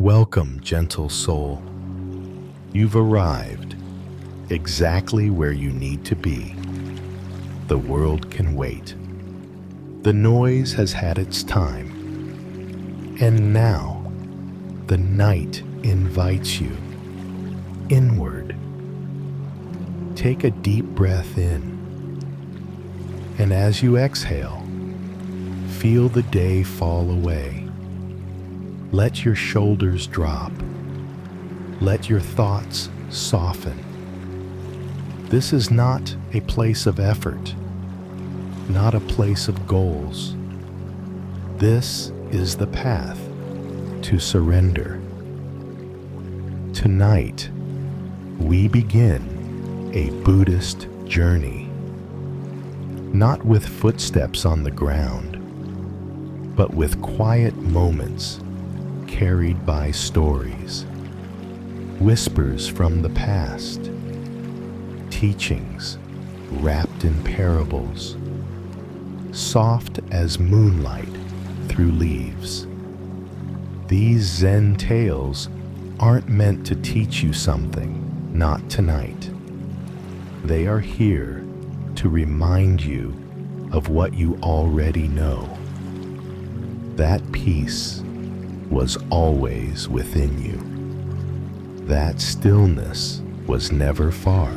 Welcome, gentle soul. You've arrived exactly where you need to be. The world can wait. The noise has had its time. And now, the night invites you inward. Take a deep breath in. And as you exhale, feel the day fall away. Let your shoulders drop. Let your thoughts soften. This is not a place of effort, not a place of goals. This is the path to surrender. Tonight, we begin a Buddhist journey, not with footsteps on the ground, but with quiet moments carried by stories, whispers from the past, teachings wrapped in parables, soft as moonlight through leaves. These Zen tales aren't meant to teach you something, not tonight. They are here to remind you of what you already know. That peace was always within you. That stillness was never far.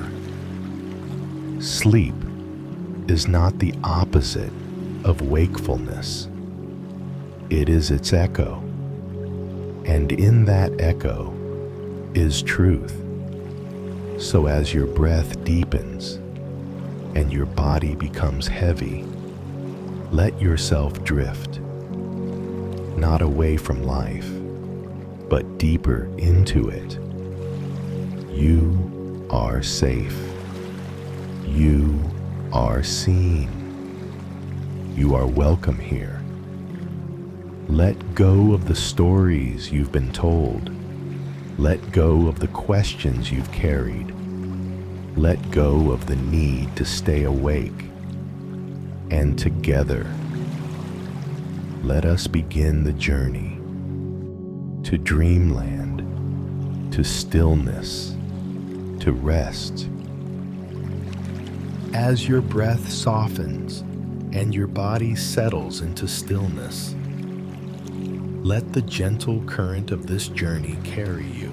Sleep is not the opposite of wakefulness. It is its echo. And in that echo is truth. So as your breath deepens and your body becomes heavy, let yourself drift, not away from life, but deeper into it. You are safe. You are seen. You are welcome here. Let go of the stories you've been told. Let go of the questions you've carried. Let go of the need to stay awake. And together, let us begin the journey to dreamland, to stillness, to rest. As your breath softens and your body settles into stillness, let the gentle current of this journey carry you.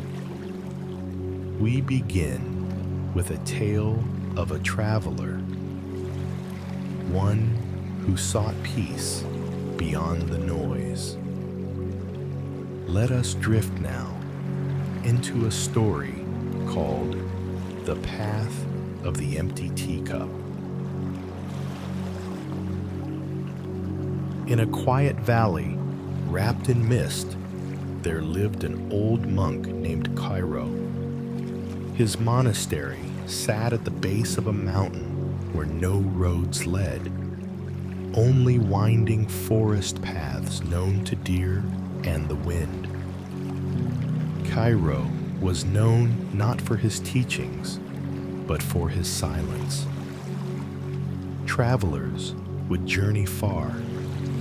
We begin with a tale of a traveler, one who sought peace beyond the noise. Let us drift now into a story called The Path of the Empty Teacup. In a quiet valley, wrapped in mist, there lived an old monk named Cairo. His monastery sat at the base of a mountain where no roads led, only winding forest paths known to deer and the wind. Cairo was known not for his teachings, but for his silence. Travelers would journey far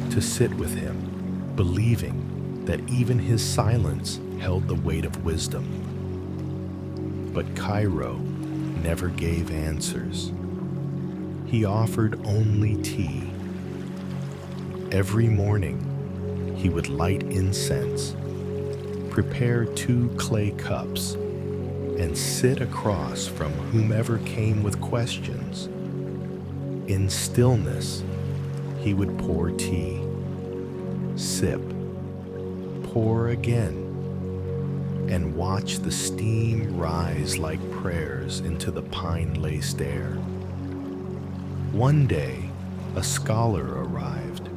to sit with him, believing that even his silence held the weight of wisdom. But Cairo never gave answers. He offered only tea. Every morning, he would light incense, prepare 2 clay cups, and sit across from whomever came with questions. In stillness, he would pour tea, sip, pour again, and watch the steam rise like prayers into the pine-laced air. One day, a scholar arrived.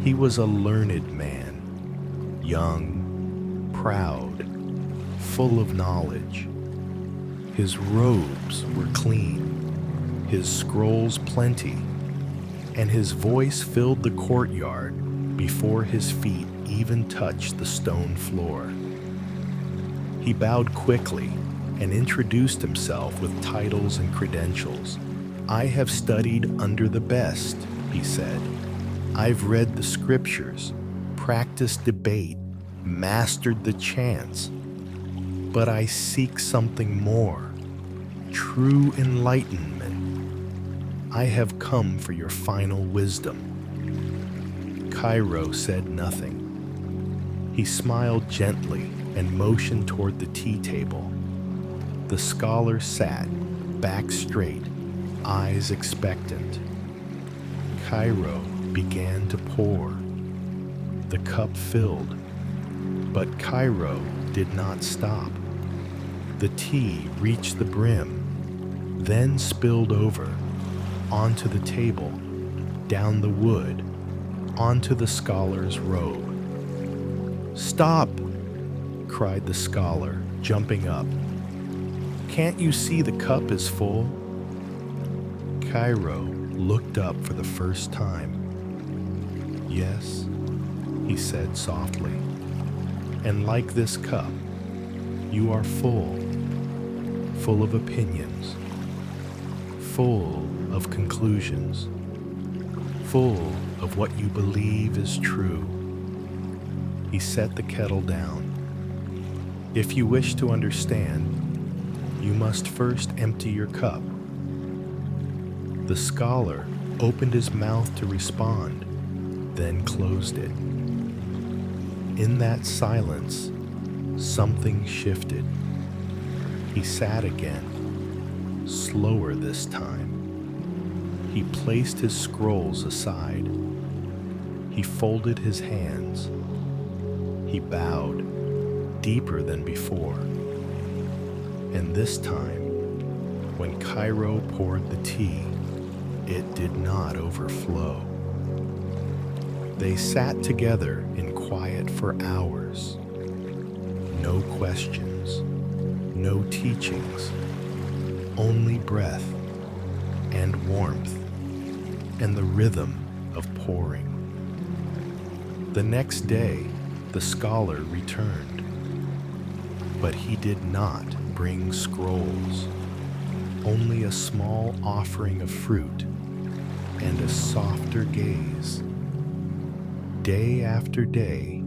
He was a learned man, young, proud, full of knowledge. His robes were clean, his scrolls plenty, and his voice filled the courtyard before his feet even touched the stone floor. He bowed quickly and introduced himself with titles and credentials. "I have studied under the best," he said. "I've read the scriptures, practiced debate, mastered the chants, but I seek something more, true enlightenment. I have come for your final wisdom." Cairo said nothing. He smiled gently and motioned toward the tea table. The scholar sat, back straight, eyes expectant. Cairo began to pour. The cup filled, but Cairo did not stop. The tea reached the brim, then spilled over, onto the table, down the wood, onto the scholar's robe. "Stop!" cried the scholar, jumping up. "Can't you see the cup is full?" Cairo looked up for the first time. "Yes," he said softly, "and like this cup, you are full of opinions, full of conclusions, full of what you believe is true." He set the kettle down. "If you wish to understand, you must first empty your cup." The scholar opened his mouth to respond, then closed it. In that silence, something shifted. He sat again, slower this time. He placed his scrolls aside. He folded his hands. He bowed, deeper than before. And this time, when Cairo poured the tea, it did not overflow. They sat together in quiet for hours. No questions, no teachings, only breath and warmth and the rhythm of pouring. The next day, the scholar returned, but he did not bring scrolls, only a small offering of fruit and a softer gaze. Day after day,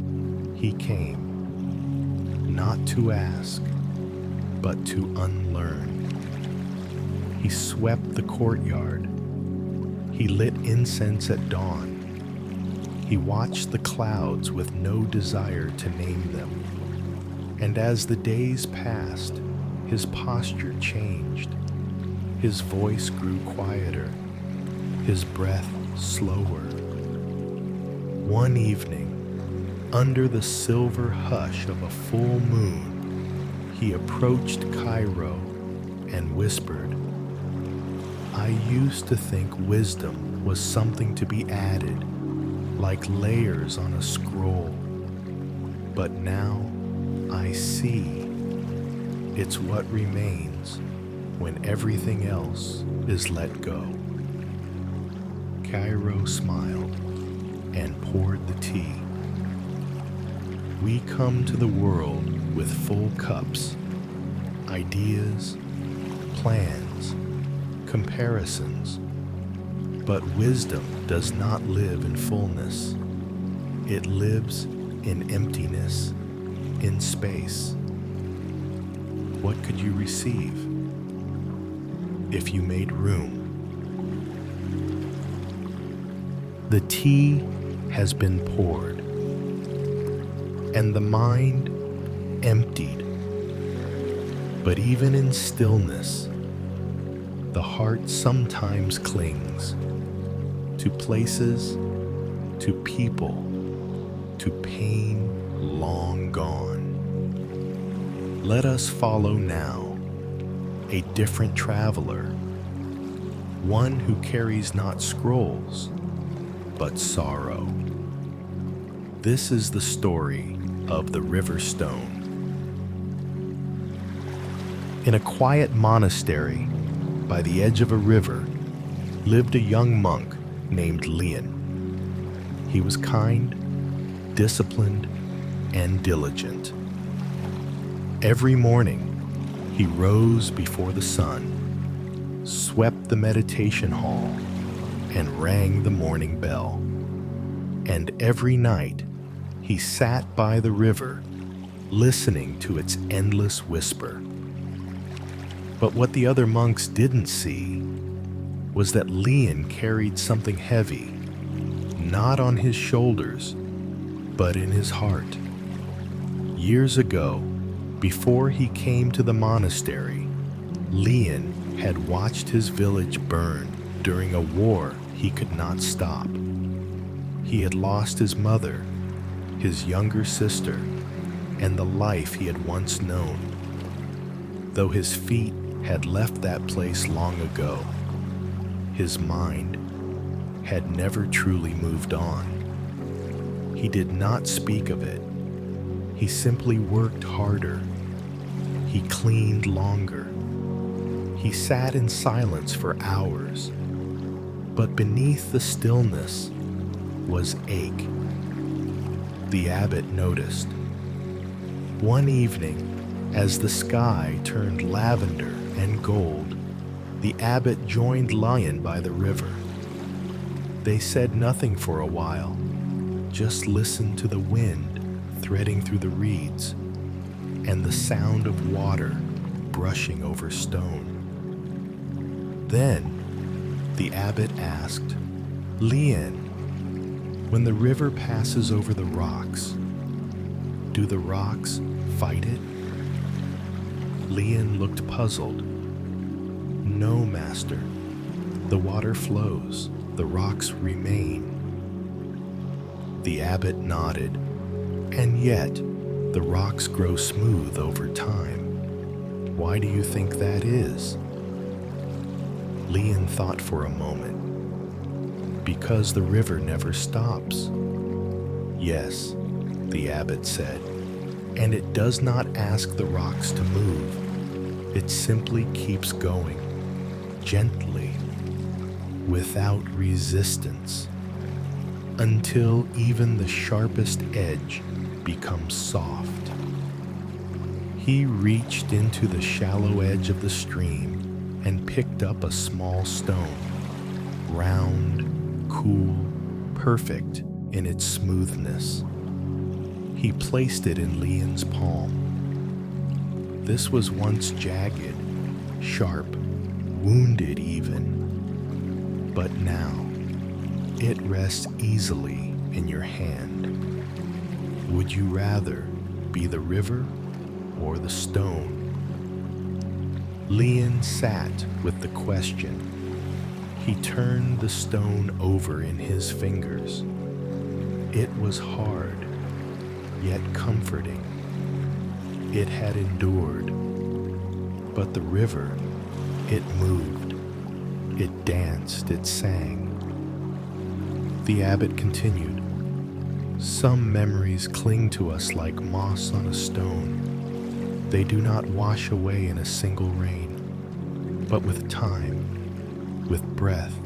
he came, not to ask, but to unlearn. He swept the courtyard. He lit incense at dawn. He watched the clouds with no desire to name them. And as the days passed, his posture changed. His voice grew quieter, his breath slower. One evening, under the silver hush of a full moon, he approached Cairo and whispered, "I used to think wisdom was something to be added, like layers on a scroll. But now I see it's what remains when everything else is let go." Cairo smiled and poured the tea. We come to the world with full cups, ideas, plans, comparisons. But wisdom does not live in fullness. It lives in emptiness, in space. What could you receive if you made room? The tea has been poured, and the mind emptied. But even in stillness, the heart sometimes clings to places, to people, to pain long gone. Let us follow now a different traveler, one who carries not scrolls, but sorrow. This is the story of the River Stone. In a quiet monastery by the edge of a river lived a young monk named Leon. He was kind, disciplined, and diligent. Every morning, he rose before the sun, swept the meditation hall, and rang the morning bell. And every night, He sat by the river, listening to its endless whisper. But what the other monks didn't see was that Lian carried something heavy, not on his shoulders, but in his heart. Years ago, before he came to the monastery, Lian had watched his village burn during a war he could not stop. He had lost his mother, his younger sister, and the life he had once known. Though his feet had left that place long ago, his mind had never truly moved on. He did not speak of it. He simply worked harder. He cleaned longer. He sat in silence for hours. But beneath the stillness was ache. The abbot noticed. One evening, as the sky turned lavender and gold, the abbot joined Lian by the river. They said nothing for a while, just listened to the wind threading through the reeds and the sound of water brushing over stone. Then the abbot asked, "Lian, when the river passes over the rocks, do the rocks fight it?" Lian looked puzzled. "No, master. The water flows, the rocks remain." The abbot nodded. "And yet, the rocks grow smooth over time. Why do you think that is?" Lian thought for a moment. "Because the river never stops." "Yes," the abbot said, "and it does not ask the rocks to move. It simply keeps going, gently, without resistance, until even the sharpest edge becomes soft." He reached into the shallow edge of the stream and picked up a small stone, round, cool, perfect in its smoothness. He placed it in Lian's palm. This was once jagged, sharp, wounded even, but now it rests easily in your hand. Would you rather be the river or the stone? Lian sat with the question. He turned the stone over in his fingers. It was hard, yet comforting. It had endured. But the river, it moved. It danced, it sang. The abbot continued. Some memories cling to us like moss on a stone. They do not wash away in a single rain, but with time, with breath,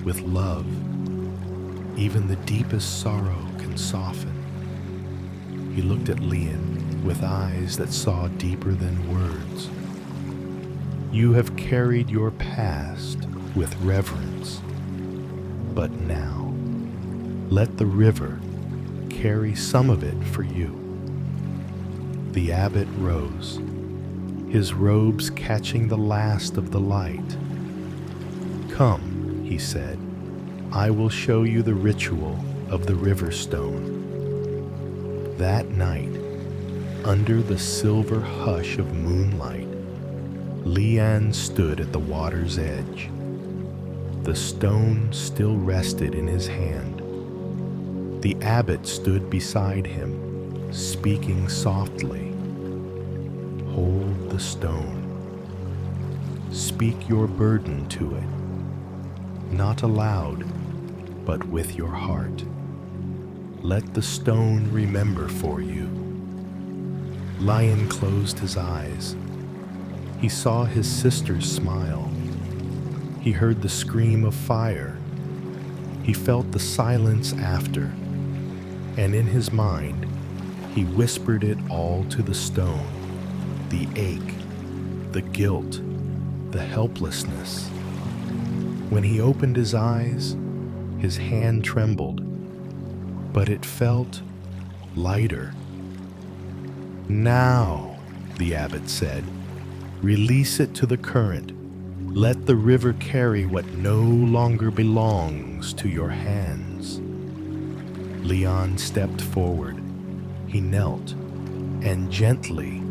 with love, even the deepest sorrow can soften. He looked at Lian with eyes that saw deeper than words. You have carried your past with reverence, but now let the river carry some of it for you. The abbot rose, his robes catching the last of the light. Come, he said, I will show you the ritual of the river stone. That night, under the silver hush of moonlight, Lian stood at the water's edge. The stone still rested in his hand. The abbot stood beside him, speaking softly. Hold the stone. Speak your burden to it, not aloud, but with your heart. Let the stone remember for you. Lian closed his eyes. He saw his sister's smile. He heard the scream of fire. He felt the silence after, and in his mind, he whispered it all to the stone. The ache, the guilt, the helplessness. When he opened his eyes, his hand trembled, but it felt lighter. "Now," the abbot said, "release it to the current. Let the river carry what no longer belongs to your hands." Leon stepped forward. He knelt, and gently,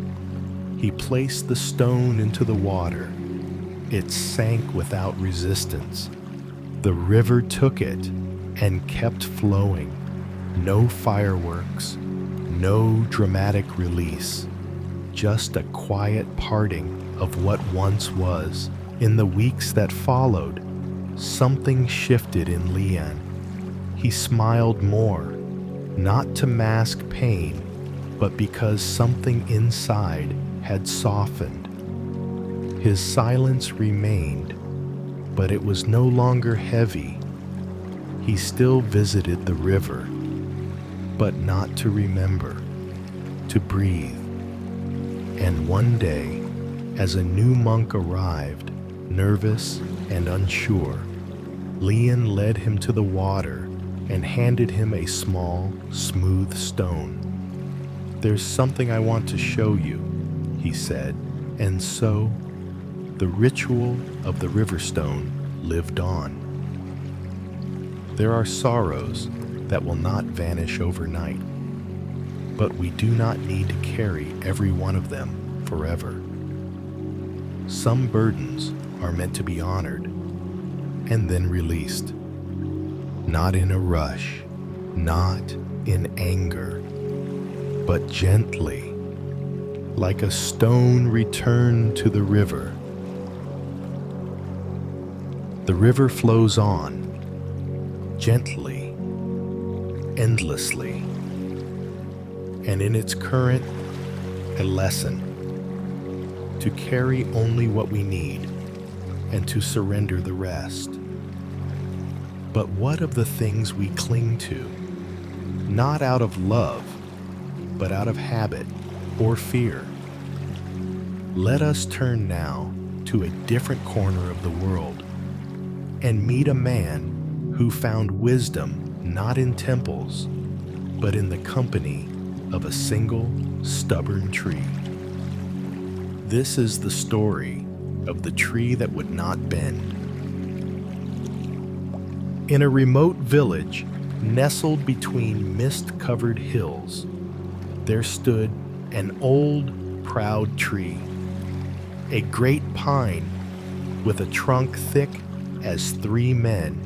he placed the stone into the water. It sank without resistance. The river took it and kept flowing. No fireworks, no dramatic release, just a quiet parting of what once was. In the weeks that followed, something shifted in Leon. He smiled more, not to mask pain, but because something inside had softened. His silence remained, but it was no longer heavy. He still visited the river, but not to remember, to breathe. And one day, as a new monk arrived, nervous and unsure, Leon led him to the water and handed him a small, smooth stone. "There's something I want to show you," he said, and so the ritual of the river stone lived on. There are sorrows that will not vanish overnight, but we do not need to carry every one of them forever. Some burdens are meant to be honored and then released, not in a rush, not in anger, but gently, like a stone returned to the river. The river flows on, gently, endlessly, and in its current, a lesson: to carry only what we need and to surrender the rest. But what of the things we cling to, not out of love, but out of habit or fear? Let us turn now to a different corner of the world and meet a man who found wisdom not in temples, but in the company of a single stubborn tree. This is the story of the tree that would not bend. In a remote village, nestled between mist-covered hills, there stood an old, proud tree, a great pine with a trunk thick as 3 men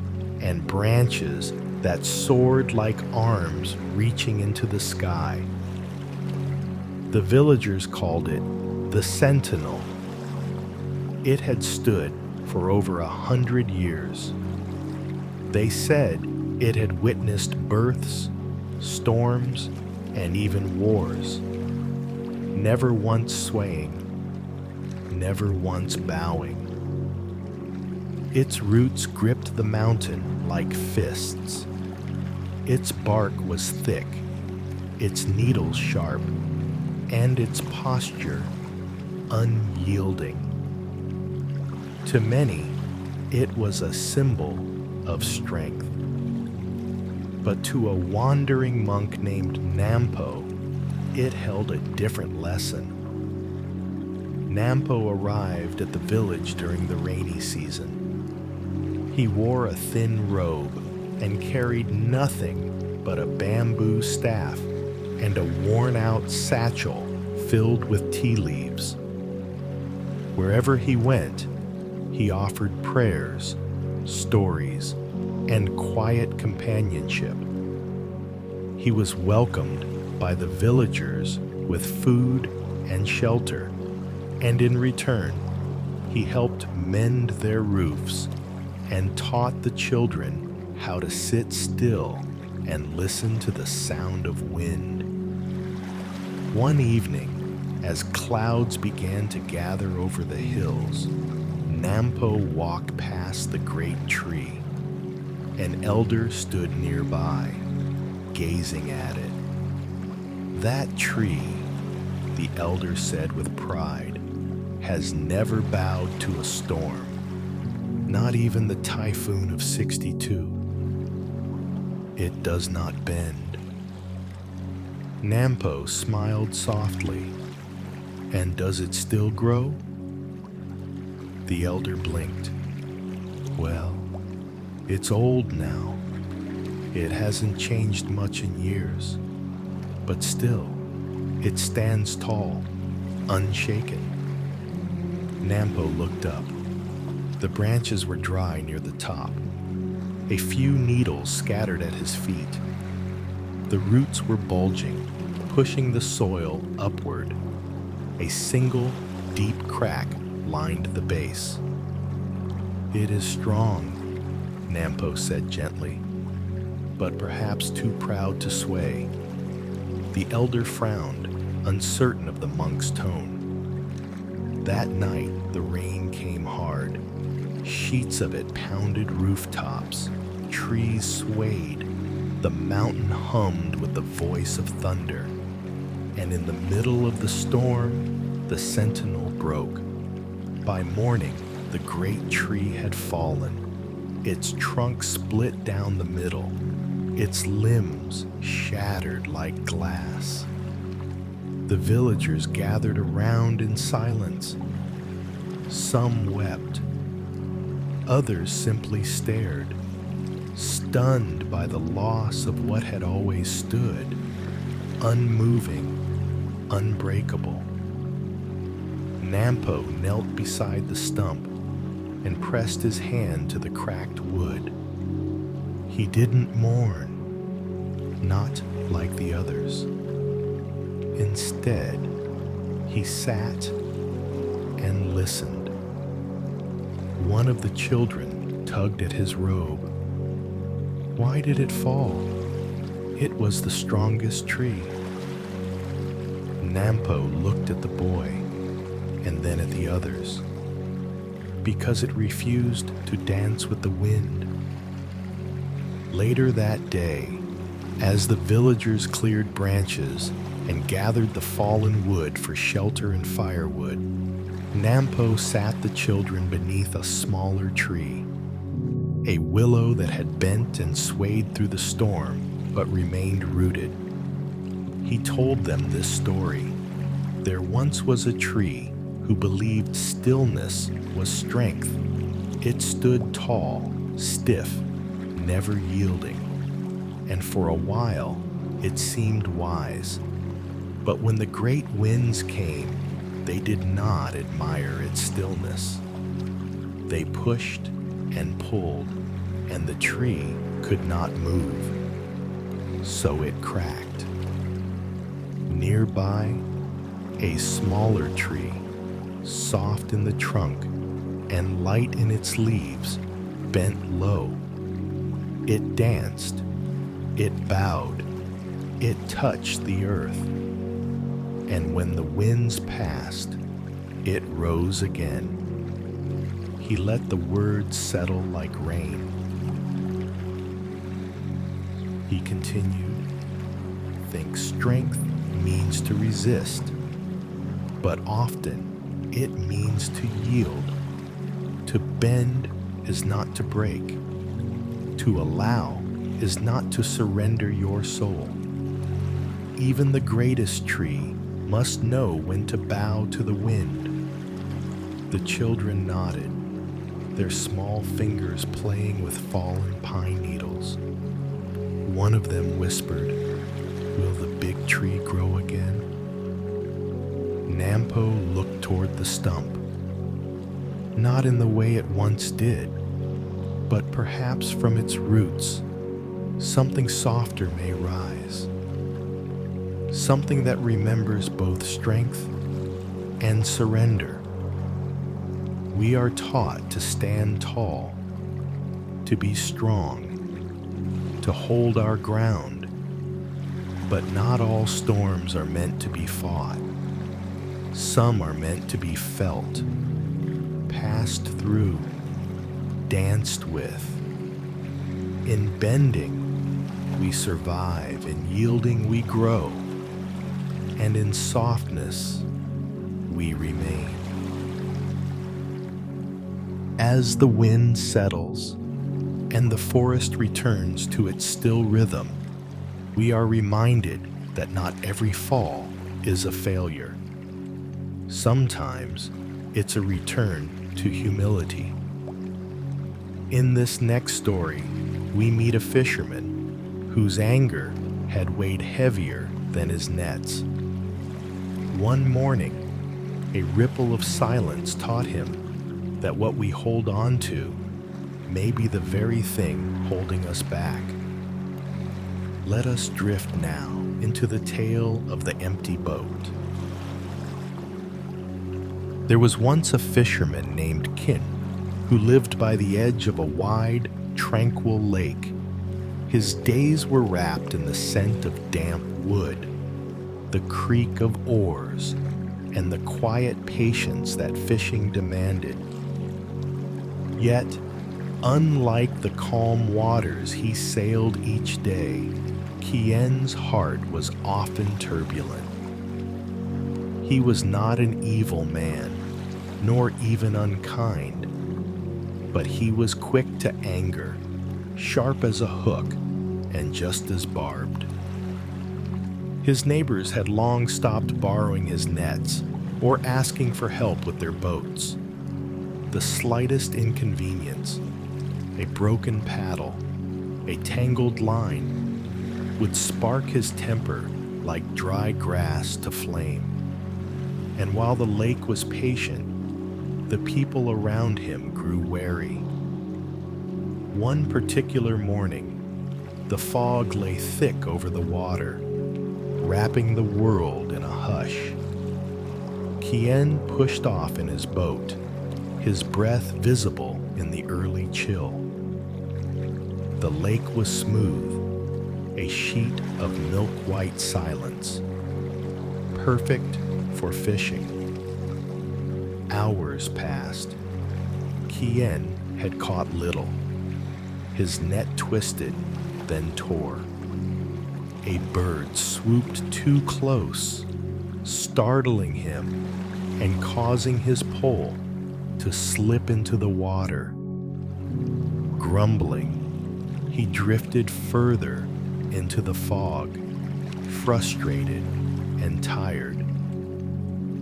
and branches that soared like arms reaching into the sky. The villagers called it the Sentinel. It had stood for over 100 years. They said it had witnessed births, storms, and even wars, never once swaying, never once bowing. Its roots gripped the mountain like fists. Its bark was thick, its needles sharp, and its posture unyielding. To many, it was a symbol of strength. But to a wandering monk named Nampo, it held a different lesson. Nampo arrived at the village during the rainy season. He wore a thin robe and carried nothing but a bamboo staff and a worn-out satchel filled with tea leaves. Wherever he went, he offered prayers, stories, and quiet companionship. He was welcomed by the villagers with food and shelter, and in return, he helped mend their roofs and taught the children how to sit still and listen to the sound of wind. One evening, as clouds began to gather over the hills, Nampo walked past the great tree. An elder stood nearby, gazing at it. "That tree," the elder said with pride, "has never bowed to a storm, not even the typhoon of '62. It does not bend." Nampo smiled softly. And does it still grow? The elder blinked. Well, it's old now. It hasn't changed much in years, but still, it stands tall, unshaken. Nampo looked up. The branches were dry near the top. A few needles scattered at his feet. The roots were bulging, pushing the soil upward. A single, deep crack lined the base. It is strong, Nampo said gently, but perhaps too proud to sway. The elder frowned, uncertain of the monk's tone. That night, the rain came hard. Sheets of it pounded rooftops. Trees swayed. The mountain hummed with the voice of thunder. And in the middle of the storm, the sentinel broke. By morning, the great tree had fallen. Its trunk split down the middle. Its limbs shattered like glass. The villagers gathered around in silence. Some wept. Others simply stared, stunned by the loss of what had always stood, unmoving, unbreakable. Nampo knelt beside the stump and pressed his hand to the cracked wood. He didn't mourn, not like the others. Instead, he sat and listened. One of the children tugged at his robe. Why did it fall? It was the strongest tree. Nampo looked at the boy and then at the others. Because it refused to dance with the wind. Later that day, as the villagers cleared branches and gathered the fallen wood for shelter and firewood, Nampo sat the children beneath a smaller tree, a willow that had bent and swayed through the storm but remained rooted. He told them this story. There once was a tree who believed stillness was strength. It stood tall, stiff, never yielding, and for a while it seemed wise. But when the great winds came, they did not admire its stillness. They pushed and pulled, and the tree could not move. So it cracked. Nearby, a smaller tree, soft in the trunk and light in its leaves, bent low. It danced, it bowed, it touched the earth. And when the winds passed, it rose again. He let the words settle like rain. He continued, think strength means to resist, but often it means to yield. To bend is not to break. To allow is not to surrender your soul. Even the greatest tree must know when to bow to the wind. The children nodded, their small fingers playing with fallen pine needles. One of them whispered, will the big tree grow again? Nampo looked toward the stump. Not in the way it once did, but perhaps from its roots, something softer may rise. Something that remembers both strength and surrender. We are taught to stand tall, to be strong, to hold our ground, but not all storms are meant to be fought. Some are meant to be felt, passed through, danced with. In bending, we survive. In yielding, we grow. And in softness, we remain. As the wind settles and the forest returns to its still rhythm, we are reminded that not every fall is a failure. Sometimes it's a return to humility. In this next story, we meet a fisherman whose anger had weighed heavier than his nets. One morning, a ripple of silence taught him that what we hold on to may be the very thing holding us back. Let us drift now into the tale of the empty boat. There was once a fisherman named Kin who lived by the edge of a wide, tranquil lake. His days were wrapped in the scent of damp wood, the creak of oars, and the quiet patience that fishing demanded. Yet, unlike the calm waters he sailed each day, Kien's heart was often turbulent. He was not an evil man, nor even unkind, but he was quick to anger, sharp as a hook, and just as barbed. His neighbors had long stopped borrowing his nets or asking for help with their boats. The slightest inconvenience, a broken paddle, a tangled line, would spark his temper like dry grass to flame. And while the lake was patient, the people around him grew wary. One particular morning, the fog lay thick over the water, wrapping the world in a hush. Kien pushed off in his boat, his breath visible in the early chill. The lake was smooth, a sheet of milk-white silence, perfect for fishing. Hours passed. Kien had caught little. His net twisted, then tore. A bird swooped too close, startling him and causing his pole to slip into the water. Grumbling, he drifted further into the fog, frustrated and tired.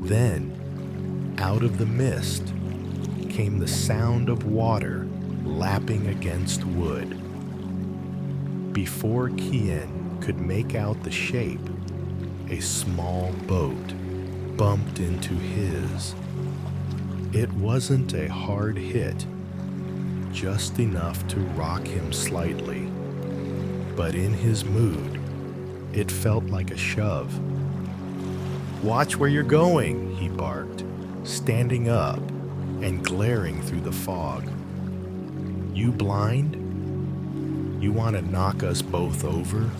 Then, out of the mist, came the sound of water lapping against wood. Before Kien could make out the shape, a small boat bumped into his. It wasn't a hard hit, just enough to rock him slightly, but in his mood, it felt like a shove. "Watch where you're going," he barked, standing up and glaring through the fog. "You blind? You want to knock us both over?"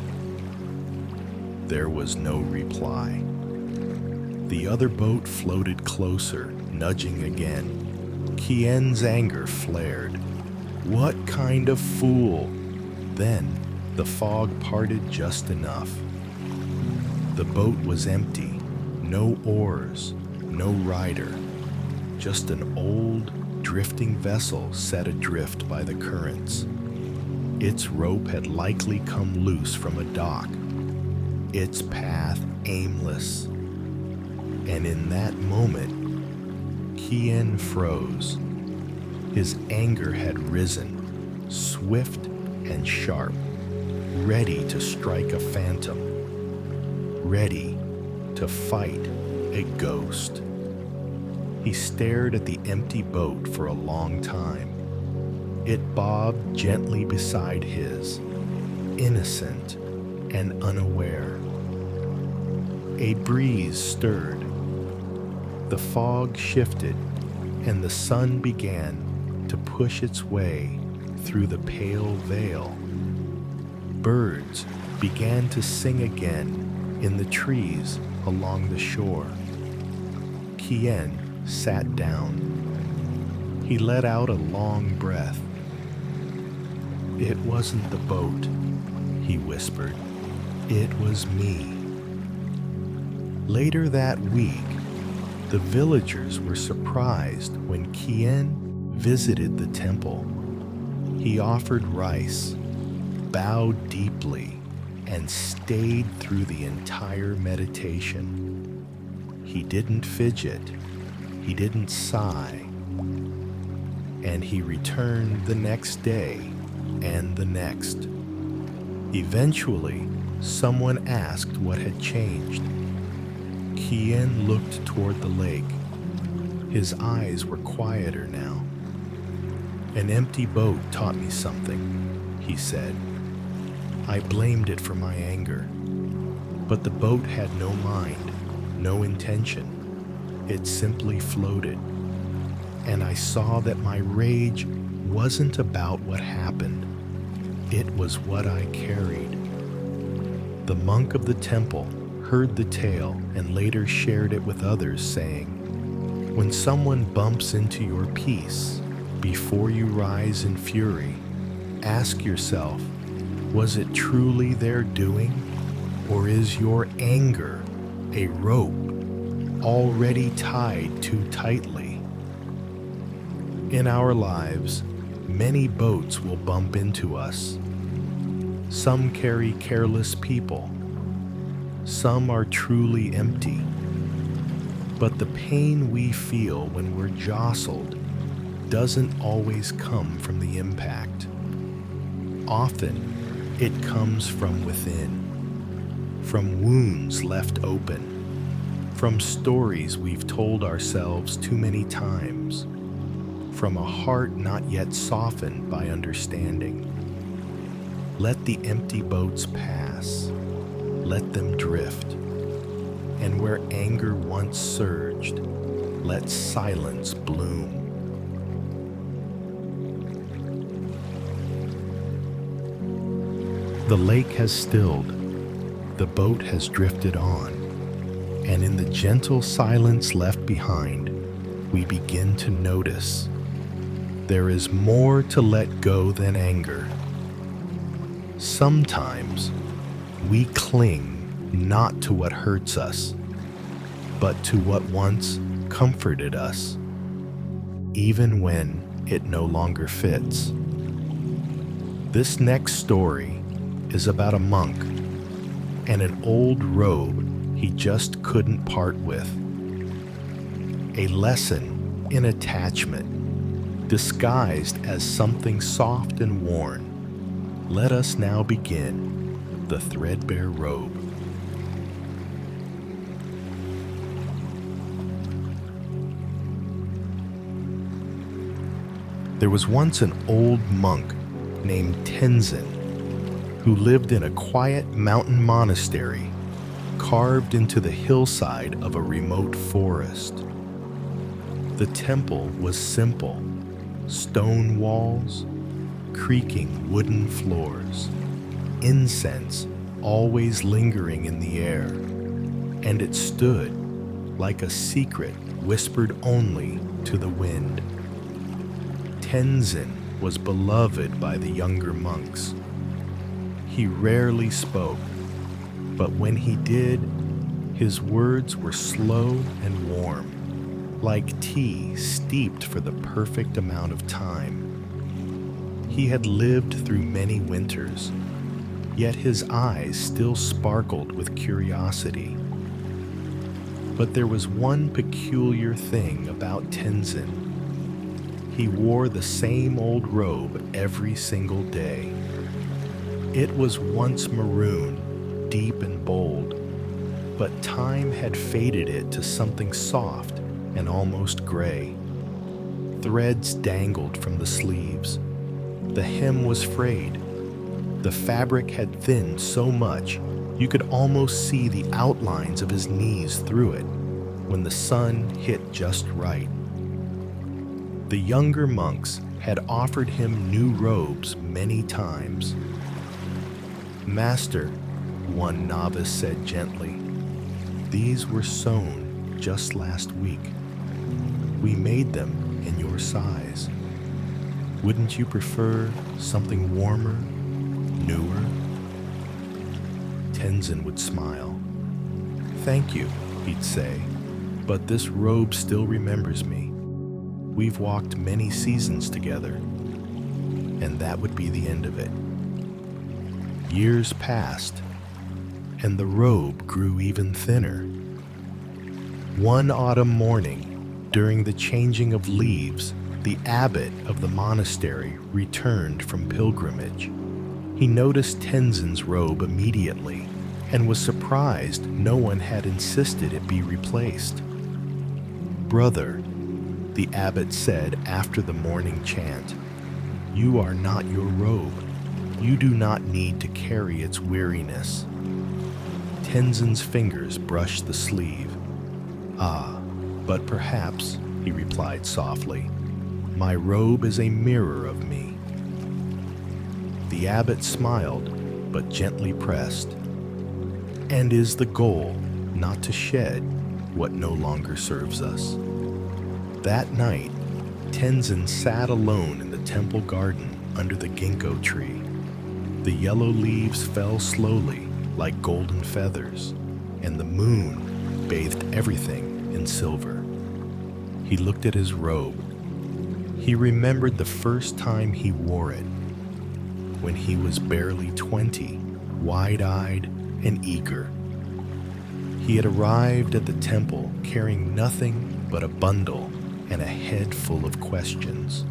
There was no reply. The other boat floated closer, nudging again. Kien's anger flared. What kind of fool? Then the fog parted just enough. The boat was empty, no oars, no rider, just an old, drifting vessel set adrift by the currents. Its rope had likely come loose from a dock, its path aimless. And in that moment, Kien froze. His anger had risen, swift and sharp, ready to strike a phantom, ready to fight a ghost. He stared at the empty boat for a long time. It bobbed gently beside his, innocent and unaware. A breeze stirred. The fog shifted, and the sun began to push its way through the pale veil. Birds began to sing again in the trees along the shore. Kien sat down. He let out a long breath. "It wasn't the boat," he whispered. "It was me." Later that week, the villagers were surprised when Kien visited the temple. He offered rice, bowed deeply, and stayed through the entire meditation. He didn't fidget, he didn't sigh, and he returned the next day and the next. Eventually, someone asked what had changed. Kian looked toward the lake. His eyes were quieter now. "An empty boat taught me something," he said. "I blamed it for my anger. But the boat had no mind, no intention. It simply floated. And I saw that my rage wasn't about what happened. It was what I carried." The monk of the temple heard the tale and later shared it with others, saying, "When someone bumps into your peace, before you rise in fury, ask yourself, was it truly their doing, or is your anger a rope already tied too tightly?" In our lives, many boats will bump into us. Some carry careless people. Some are truly empty. But the pain we feel when we're jostled doesn't always come from the impact. Often, it comes from within, from wounds left open, from stories we've told ourselves too many times, from a heart not yet softened by understanding. Let the empty boats pass. Let them drift. And where anger once surged, let silence bloom. The lake has stilled. The boat has drifted on. And in the gentle silence left behind, we begin to notice there is more to let go than anger. Sometimes we cling not to what hurts us, but to what once comforted us, even when it no longer fits. This next story is about a monk and an old robe he just couldn't part with. A lesson in attachment, disguised as something soft and worn. Let us now begin the threadbare robe. There was once an old monk named Tenzin who lived in a quiet mountain monastery carved into the hillside of a remote forest. The temple was simple, stone walls, creaking wooden floors, incense always lingering in the air, and it stood like a secret whispered only to the wind. Tenzin was beloved by the younger monks. He rarely spoke, but when he did, his words were slow and warm, like tea steeped for the perfect amount of time. He had lived through many winters, yet his eyes still sparkled with curiosity. But there was one peculiar thing about Tenzin. He wore the same old robe every single day. It was once maroon, deep and bold, but time had faded it to something soft and almost gray. Threads dangled from the sleeves. The hem was frayed. The fabric had thinned so much you could almost see the outlines of his knees through it when the sun hit just right. The younger monks had offered him new robes many times. "Master," one novice said gently, "these were sewn just last week. We made them in your size. Wouldn't you prefer something warmer, newer?" Tenzin would smile. "Thank you," he'd say, "but this robe still remembers me. We've walked many seasons together." And that would be the end of it. Years passed, and the robe grew even thinner. One autumn morning, during the changing of leaves, the abbot of the monastery returned from pilgrimage. He noticed Tenzin's robe immediately and was surprised no one had insisted it be replaced. "Brother," the abbot said after the morning chant, "you are not your robe. You do not need to carry its weariness." Tenzin's fingers brushed the sleeve. "Ah, but perhaps," he replied softly, "my robe is a mirror of me." The abbot smiled, but gently pressed. "And is the goal not to shed what no longer serves us?" That night, Tenzin sat alone in the temple garden under the ginkgo tree. The yellow leaves fell slowly like golden feathers, and the moon bathed everything in silver. He looked at his robe. He remembered the first time he wore it, when he was barely 20, wide-eyed and eager. He had arrived at the temple carrying nothing but a bundle and a head full of questions.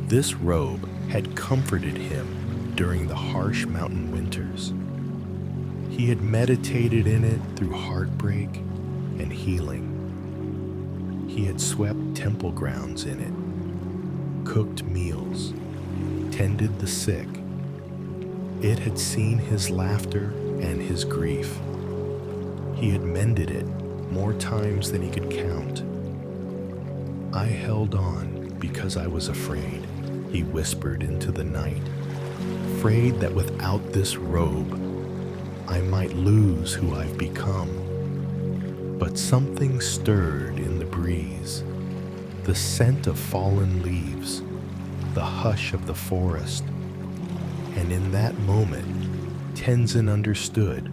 This robe had comforted him during the harsh mountain winters. He had meditated in it through heartbreak and healing. He had swept temple grounds in it, cooked meals, tended the sick. It had seen his laughter and his grief. He had mended it more times than he could count. "I held on because I was afraid," he whispered into the night, "afraid that without this robe, I might lose who I've become." But something stirred in the breeze, the scent of fallen leaves, the hush of the forest. And in that moment, Tenzin understood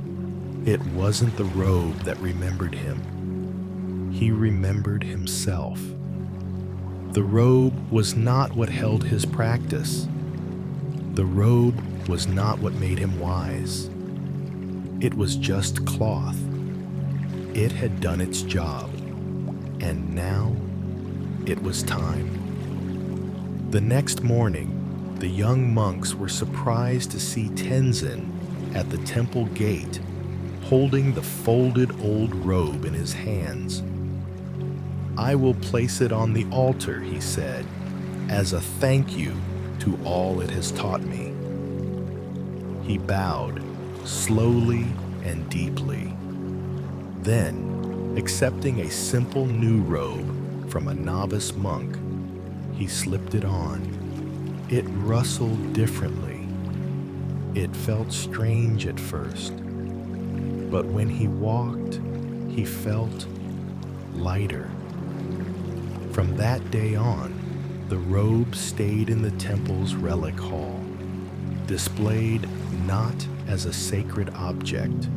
it wasn't the robe that remembered him. He remembered himself. The robe was not what held his practice. The robe was not what made him wise. It was just cloth. It had done its job, and now it was time. The next morning, the young monks were surprised to see Tenzin at the temple gate, holding the folded old robe in his hands. "I will place it on the altar," he said, "as a thank you to all it has taught me." He bowed, slowly and deeply. Then, accepting a simple new robe from a novice monk, he slipped it on. It rustled differently. It felt strange at first, but when he walked, he felt lighter. From that day on, the robe stayed in the temple's relic hall, displayed not as a sacred object,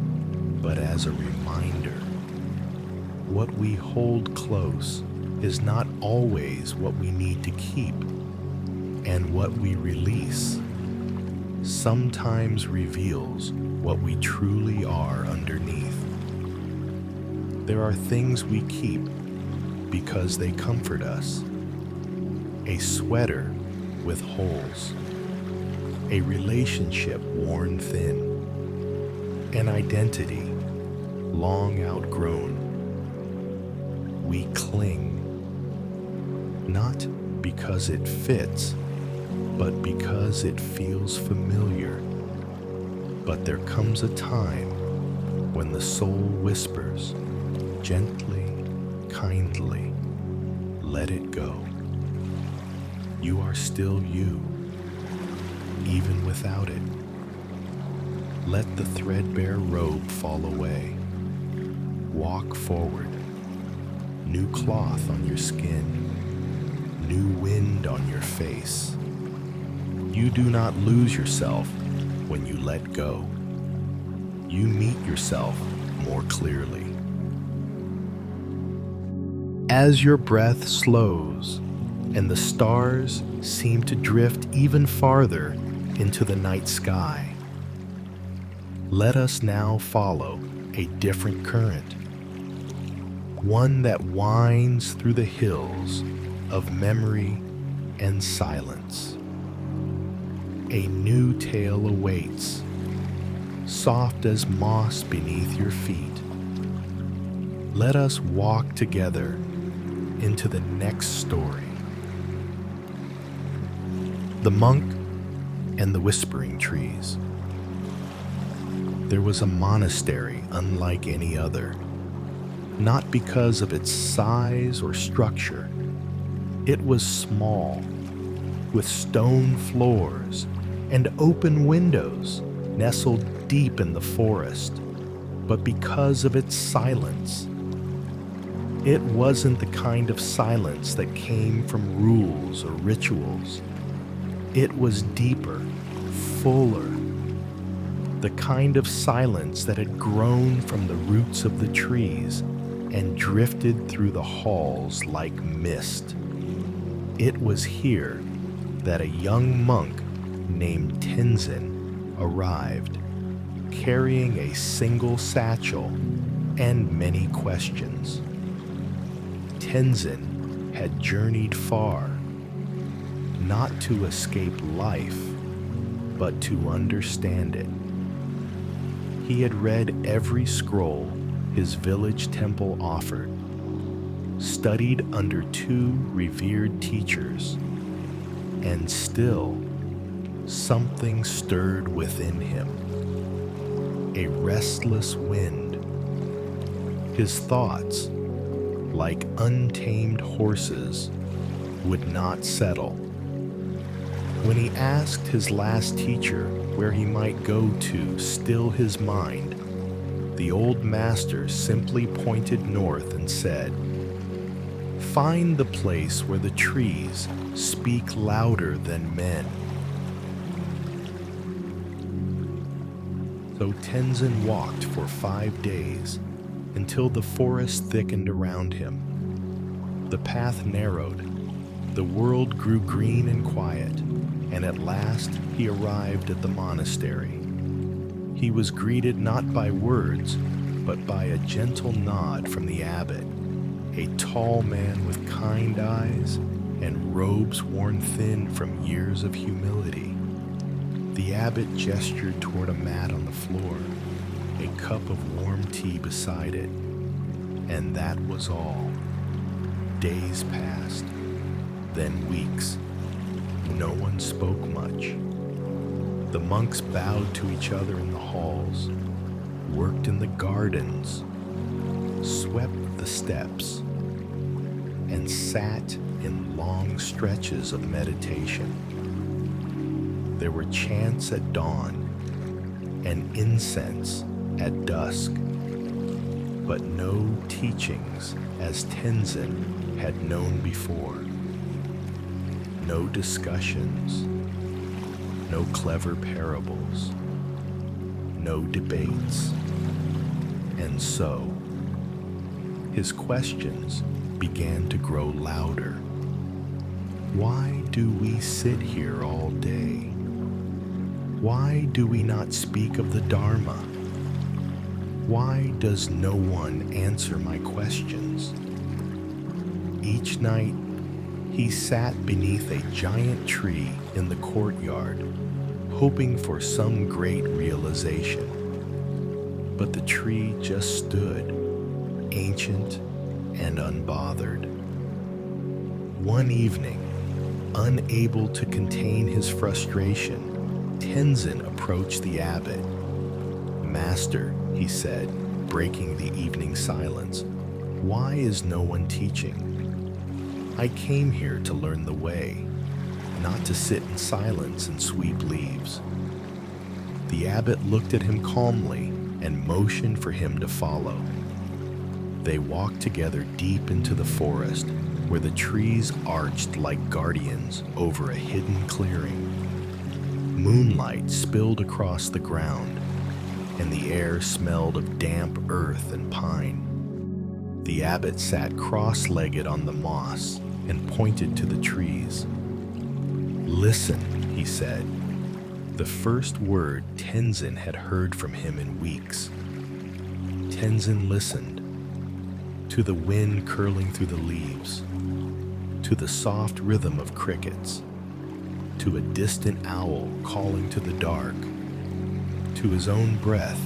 but as a reminder. What we hold close is not always what we need to keep, and what we release sometimes reveals what we truly are underneath. There are things we keep because they comfort us. A sweater with holes, a relationship worn thin, an identity long outgrown. We cling, not because it fits, but because it feels familiar. But there comes a time when the soul whispers, gently, kindly, "Let it go. You are still you, even without it." Let the threadbare robe fall away. Walk forward. New cloth on your skin. New wind on your face. You do not lose yourself when you let go. You meet yourself more clearly. As your breath slows and the stars seem to drift even farther into the night sky, Let us now follow a different current, one that winds through the hills of memory and silence. A new tale awaits, soft as moss beneath your feet. Let us walk together into the next story. The Monk and the Whispering Trees. There was a monastery unlike any other, not because of its size or structure. It was small, with stone floors and open windows, nestled deep in the forest, but because of its silence. It wasn't the kind of silence that came from rules or rituals. It was deeper, fuller, the kind of silence that had grown from the roots of the trees and drifted through the halls like mist. It was here that a young monk named Tenzin arrived, carrying a single satchel and many questions. Tenzin had journeyed far, not to escape life, but to understand it. He had read every scroll his village temple offered, studied under 2 revered teachers, and still something stirred within him, a restless wind. His thoughts, like untamed horses, would not settle. When he asked his last teacher where he might go to still his mind, the old master simply pointed north and said, "Find the place where the trees speak louder than men." So Tenzin walked for 5 days until the forest thickened around him. The path narrowed, the world grew green and quiet, and at last he arrived at the monastery. He was greeted not by words, but by a gentle nod from the abbot, a tall man with kind eyes and robes worn thin from years of humility. The abbot gestured toward a mat on the floor, a cup of warm tea beside it, and that was all. Days passed, then weeks. No one spoke much. The monks bowed to each other in the halls, worked in the gardens, swept the steps, and sat in long stretches of meditation. There were chants at dawn and incense at dusk, but no teachings as Tenzin had known before. No discussions, no clever parables, no debates. And so, his questions began to grow louder. Why do we sit here all day? Why do we not speak of the Dharma? Why does no one answer my questions? Each night, he sat beneath a giant tree in the courtyard, hoping for some great realization. But the tree just stood, ancient and unbothered. One evening, unable to contain his frustration, Tenzin approached the abbot. "Master," he said, breaking the evening silence, "why is no one teaching? I came here to learn the way, not to sit in silence and sweep leaves." The abbot looked at him calmly and motioned for him to follow. They walked together deep into the forest, where the trees arched like guardians over a hidden clearing. Moonlight spilled across the ground, and the air smelled of damp earth and pine. The abbot sat cross-legged on the moss and pointed to the trees. "Listen," he said. the first word Tenzin had heard from him in weeks. Tenzin listened to the wind curling through the leaves, to the soft rhythm of crickets, to a distant owl calling to the dark, to his own breath,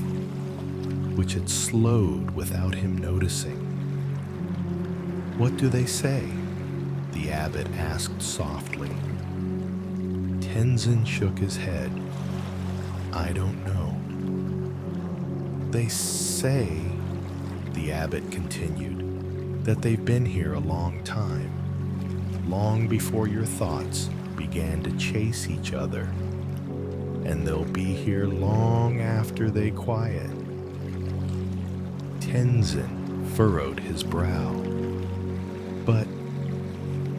which had slowed without him noticing. "What do they say?" the abbot asked softly. Tenzin shook his head. "I don't know." "They say," the abbot continued, "that they've been here a long time, long before your thoughts began to chase each other, and they'll be here long after they quiet." Tenzin furrowed his brow. "But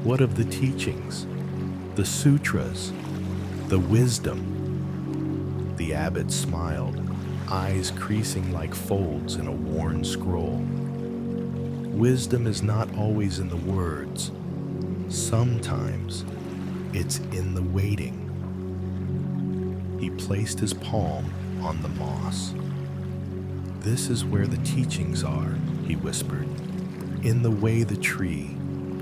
what of the teachings, the sutras, the wisdom?" The abbot smiled, eyes creasing like folds in a worn scroll. "Wisdom is not always in the words. Sometimes it's in the waiting." He placed his palm on the moss. "This is where the teachings are," he whispered, "in the way the tree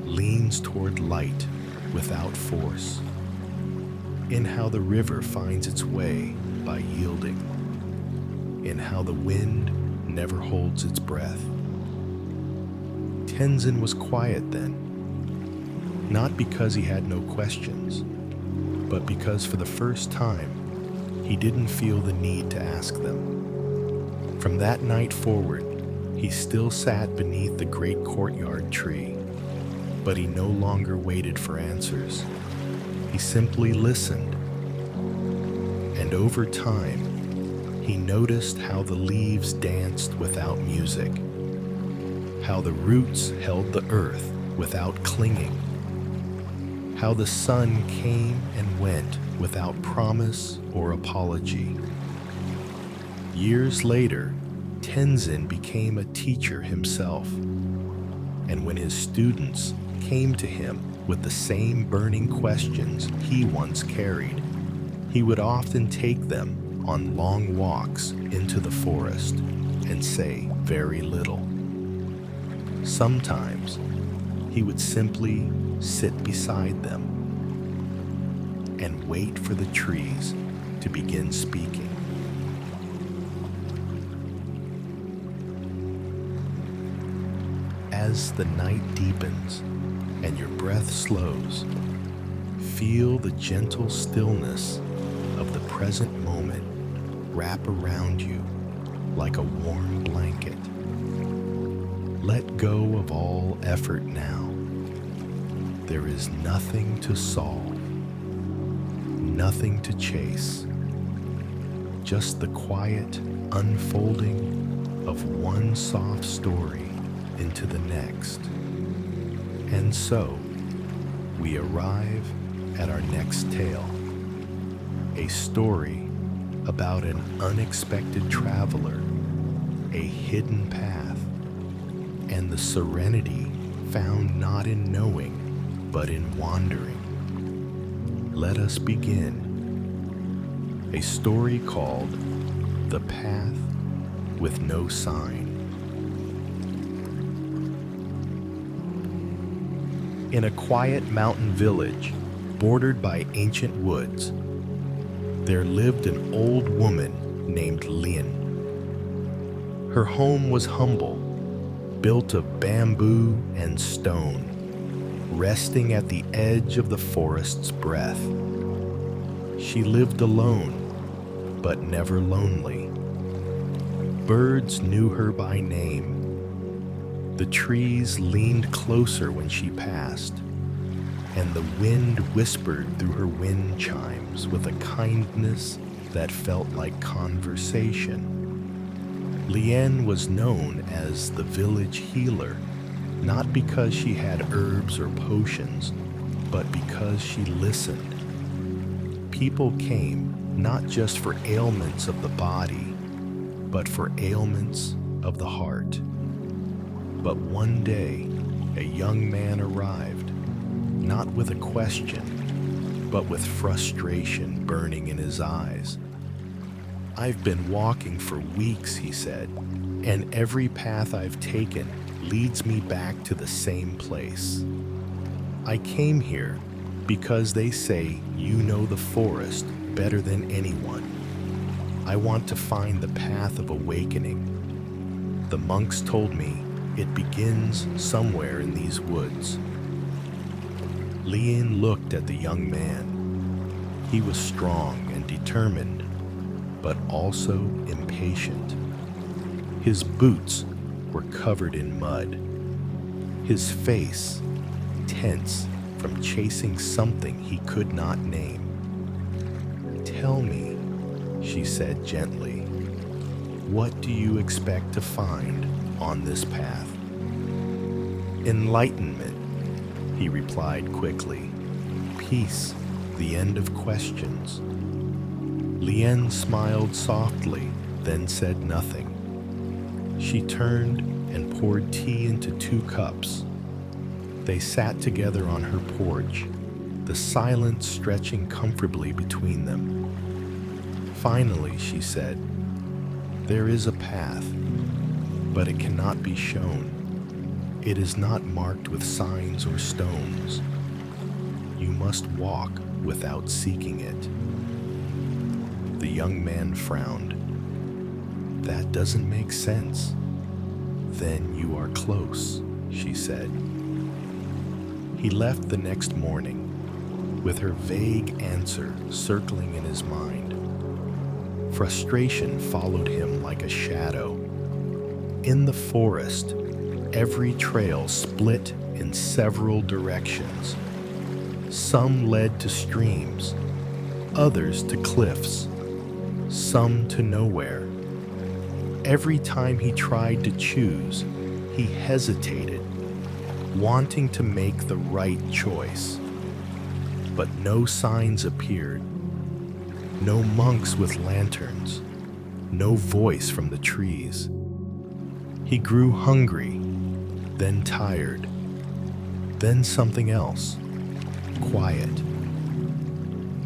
leans toward light without force, in how the river finds its way by yielding, in how the wind never holds its breath." Tenzin was quiet then, not because he had no questions, but because for the first time he didn't feel the need to ask them. From that night forward, he still sat beneath the great courtyard tree, but he no longer waited for answers. He simply listened. And over time, he noticed how the leaves danced without music, how the roots held the earth without clinging, how the sun came and went without promise or apology. Years later, Tenzin became a teacher himself, and when his students came to him with the same burning questions he once carried, he would often take them on long walks into the forest and say very little. Sometimes he would simply sit beside them and wait for the trees to begin speaking. As the night deepens and your breath slows, feel the gentle stillness of the present moment wrap around you like a warm blanket. Let go of all effort now. There is nothing to solve, nothing to chase, just the quiet unfolding of one soft story into the next. And so, we arrive at our next tale, a story about an unexpected traveler, a hidden path, and the serenity found not in knowing, but in wandering. Let us begin. A story called The Path with No Sign. In a quiet mountain village bordered by ancient woods, there lived an old woman named Lin. Her home was humble, built of bamboo and stone, resting at the edge of the forest's breath. She lived alone, but never lonely. Birds knew her by name. The trees leaned closer when she passed, and the wind whispered through her wind chimes with a kindness that felt like conversation. Lien was known as the village healer, not because she had herbs or potions, but because she listened. People came not just for ailments of the body, but for ailments of the heart. But one day, a young man arrived, not with a question, but with frustration burning in his eyes. "I've been walking for weeks," he said, "and every path I've taken leads me back to the same place. I came here because they say you know the forest better than anyone. I want to find the path of awakening. The monks told me it begins somewhere in these woods." Lien looked at the young man. He was strong and determined, but also impatient. His boots were covered in mud. His face tense from chasing something he could not name. "Tell me," she said gently, "what do you expect to find on this path?" "Enlightenment," he replied quickly. "Peace, the end of questions." Lien smiled softly, then said nothing. She turned and poured tea into 2 cups. They sat together on her porch, the silence stretching comfortably between them. Finally, she said, "There is a path, but it cannot be shown. It is not marked with signs or stones. You must walk without seeking it." The young man frowned. "That doesn't make sense." "Then you are close," she said. He left the next morning, with her vague answer circling in his mind. Frustration followed him like a shadow. In the forest, every trail split in several directions. Some led to streams, others to cliffs, some to nowhere. Every time he tried to choose, he hesitated, wanting to make the right choice. But no signs appeared. No monks with lanterns, no voice from the trees. He grew hungry, then tired, then something else, quiet.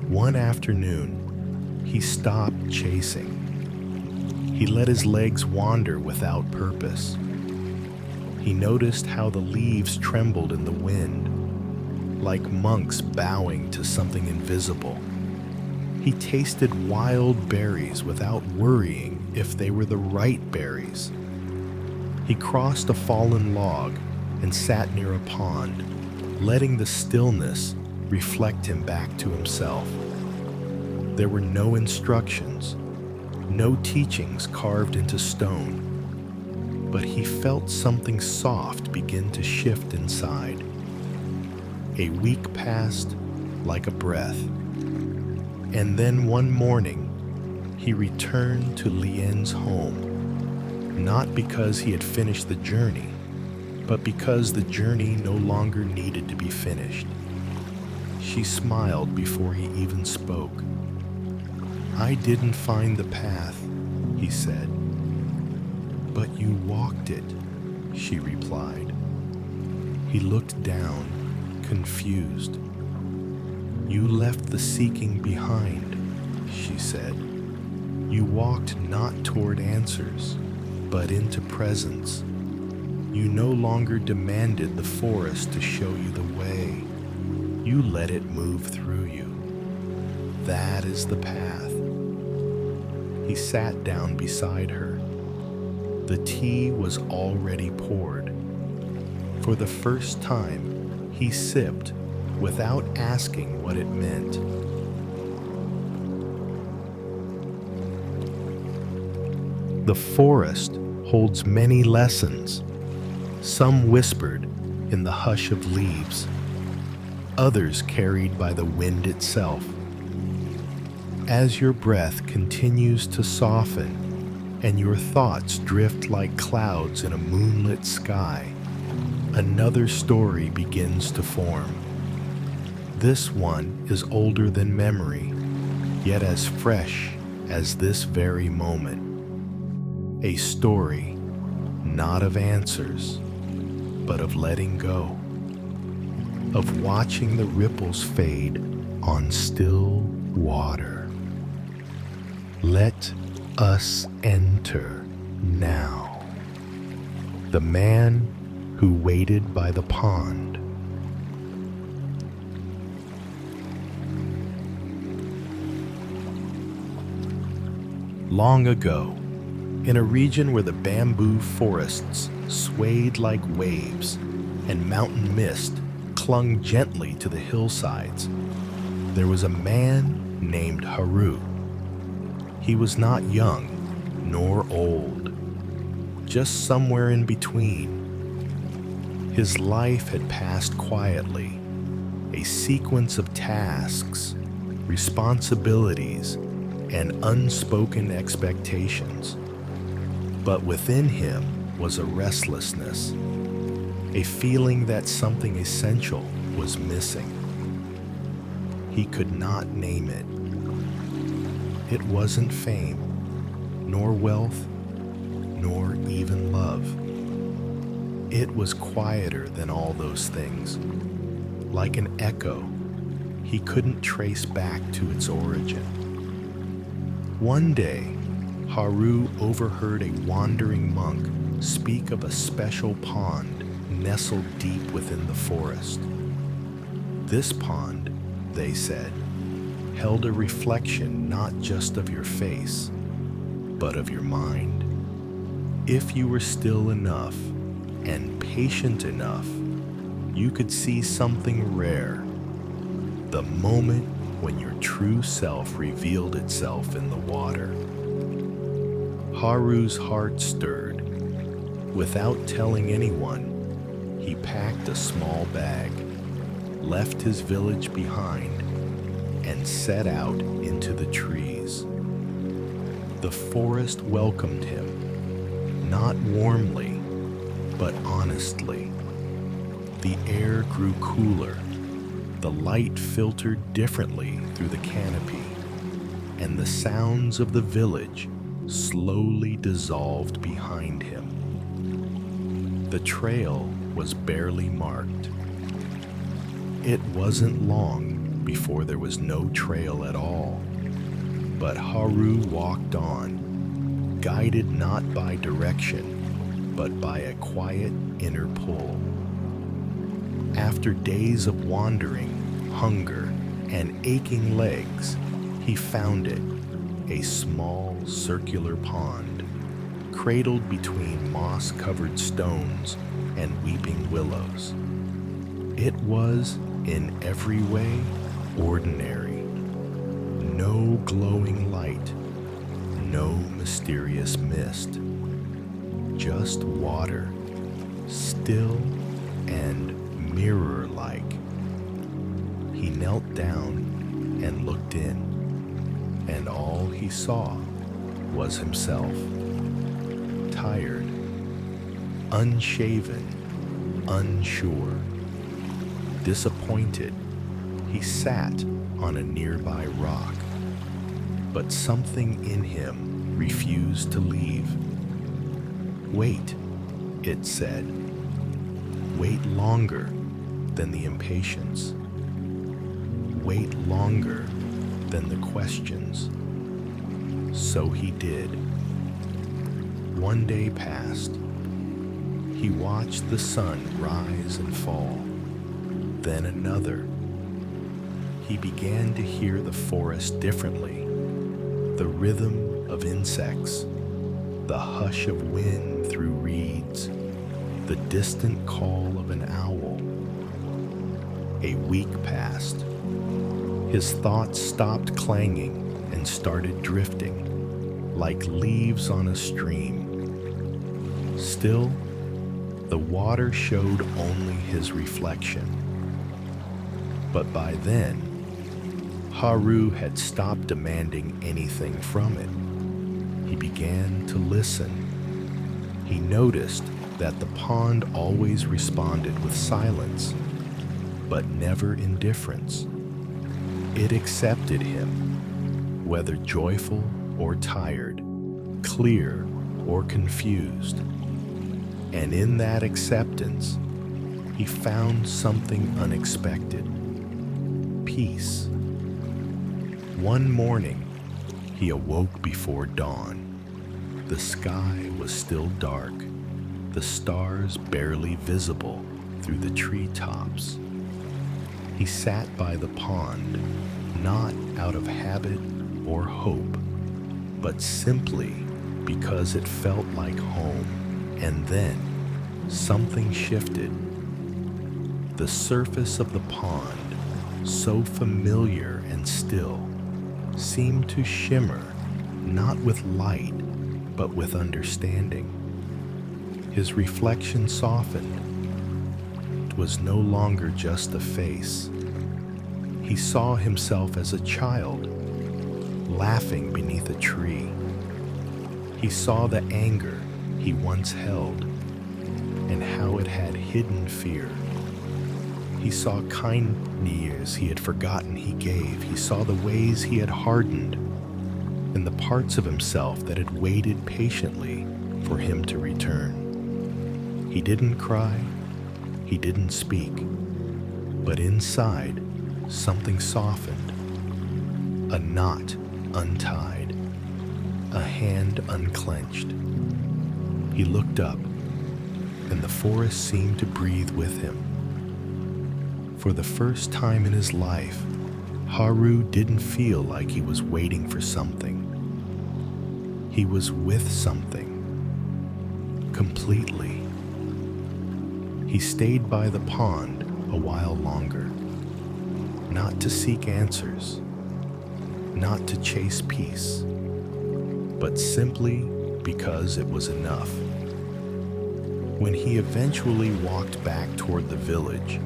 One afternoon, he stopped chasing. He let his legs wander without purpose. He noticed how the leaves trembled in the wind, like monks bowing to something invisible. He tasted wild berries without worrying if they were the right berries. He crossed a fallen log and sat near a pond, letting the stillness reflect him back to himself. There were no instructions, no teachings carved into stone, but he felt something soft begin to shift inside. A week passed like a breath, and then one morning he returned to Lien's home, not because he had finished the journey, but because the journey no longer needed to be finished. She smiled before he even spoke. "I didn't find the path," he said. "But you walked it," she replied. He looked down, confused. "You left the seeking behind," she said. "You walked not toward answers, but into presence. You no longer demanded the forest to show you the way. You let it move through you. That is the path." He sat down beside her. The tea was already poured. For the first time, he sipped without asking what it meant. The forest holds many lessons, some whispered in the hush of leaves, others carried by the wind itself. As your breath continues to soften and your thoughts drift like clouds in a moonlit sky, another story begins to form. This one is older than memory, yet as fresh as this very moment. A story not of answers, but of letting go, of watching the ripples fade on still water. Let us enter now. The man who waited by the pond. Long ago, in a region where the bamboo forests swayed like waves and mountain mist clung gently to the hillsides, there was a man named Haru. He was not young nor old, just somewhere in between. His life had passed quietly, a sequence of tasks, responsibilities, and unspoken expectations. But within him was a restlessness, a feeling that something essential was missing. He could not name it. It wasn't fame, nor wealth, nor even love. It was quieter than all those things, like an echo he couldn't trace back to its origin. One day, Haru overheard a wandering monk speak of a special pond nestled deep within the forest. This pond, they said, held a reflection not just of your face, but of your mind. If you were still enough and patient enough, you could see something rare, the moment when your true self revealed itself in the water. Haru's heart stirred. Without telling anyone, he packed a small bag, left his village behind, and set out into the trees. The forest welcomed him, not warmly, but honestly. The air grew cooler. The light filtered differently through the canopy, and the sounds of the village slowly dissolved behind him. The trail was barely marked. It wasn't long before there was no trail at all, but Haru walked on, guided not by direction, but by a quiet inner pull. After days of wandering, hunger, and aching legs, he found it, a small circular pond, cradled between moss-covered stones and weeping willows. It was, in every way, ordinary. No glowing light, no mysterious mist, just water, still and mirror-like. He knelt down and looked in, and all he saw was himself, tired, unshaven, unsure, disappointed. He sat on a nearby rock, but something in him refused to leave. Wait, it said. Wait longer than the impatience. Wait longer than the questions. So he did. One day passed. He watched the sun rise and fall. Then another. He began to hear the forest differently. The rhythm of insects, the hush of wind through reeds, the distant call of an owl. A week passed. His thoughts stopped clanging and started drifting, like leaves on a stream. Still, the water showed only his reflection. But by then, Haru had stopped demanding anything from it. He began to listen. He noticed that the pond always responded with silence, but never indifference. It accepted him, whether joyful or tired, clear or confused. And in that acceptance, he found something unexpected: peace. One morning, he awoke before dawn. The sky was still dark, the stars barely visible through the treetops. He sat by the pond, not out of habit or hope, but simply because it felt like home. And then something shifted. The surface of the pond, so familiar and still, seemed to shimmer, not with light, but with understanding. His reflection softened. It was no longer just a face. He saw himself as a child, laughing beneath a tree. He saw the anger he once held and how it had hidden fear. He saw kind years he had forgotten he gave. He saw the ways he had hardened and the parts of himself that had waited patiently for him to return. He didn't cry, he didn't speak, but inside something softened. A knot untied, a hand unclenched. He looked up, and the forest seemed to breathe with him. For the first time in his life, Haru didn't feel like he was waiting for something. He was with something, completely. He stayed by the pond a while longer, not to seek answers, not to chase peace, but simply because it was enough. When he eventually walked back toward the village,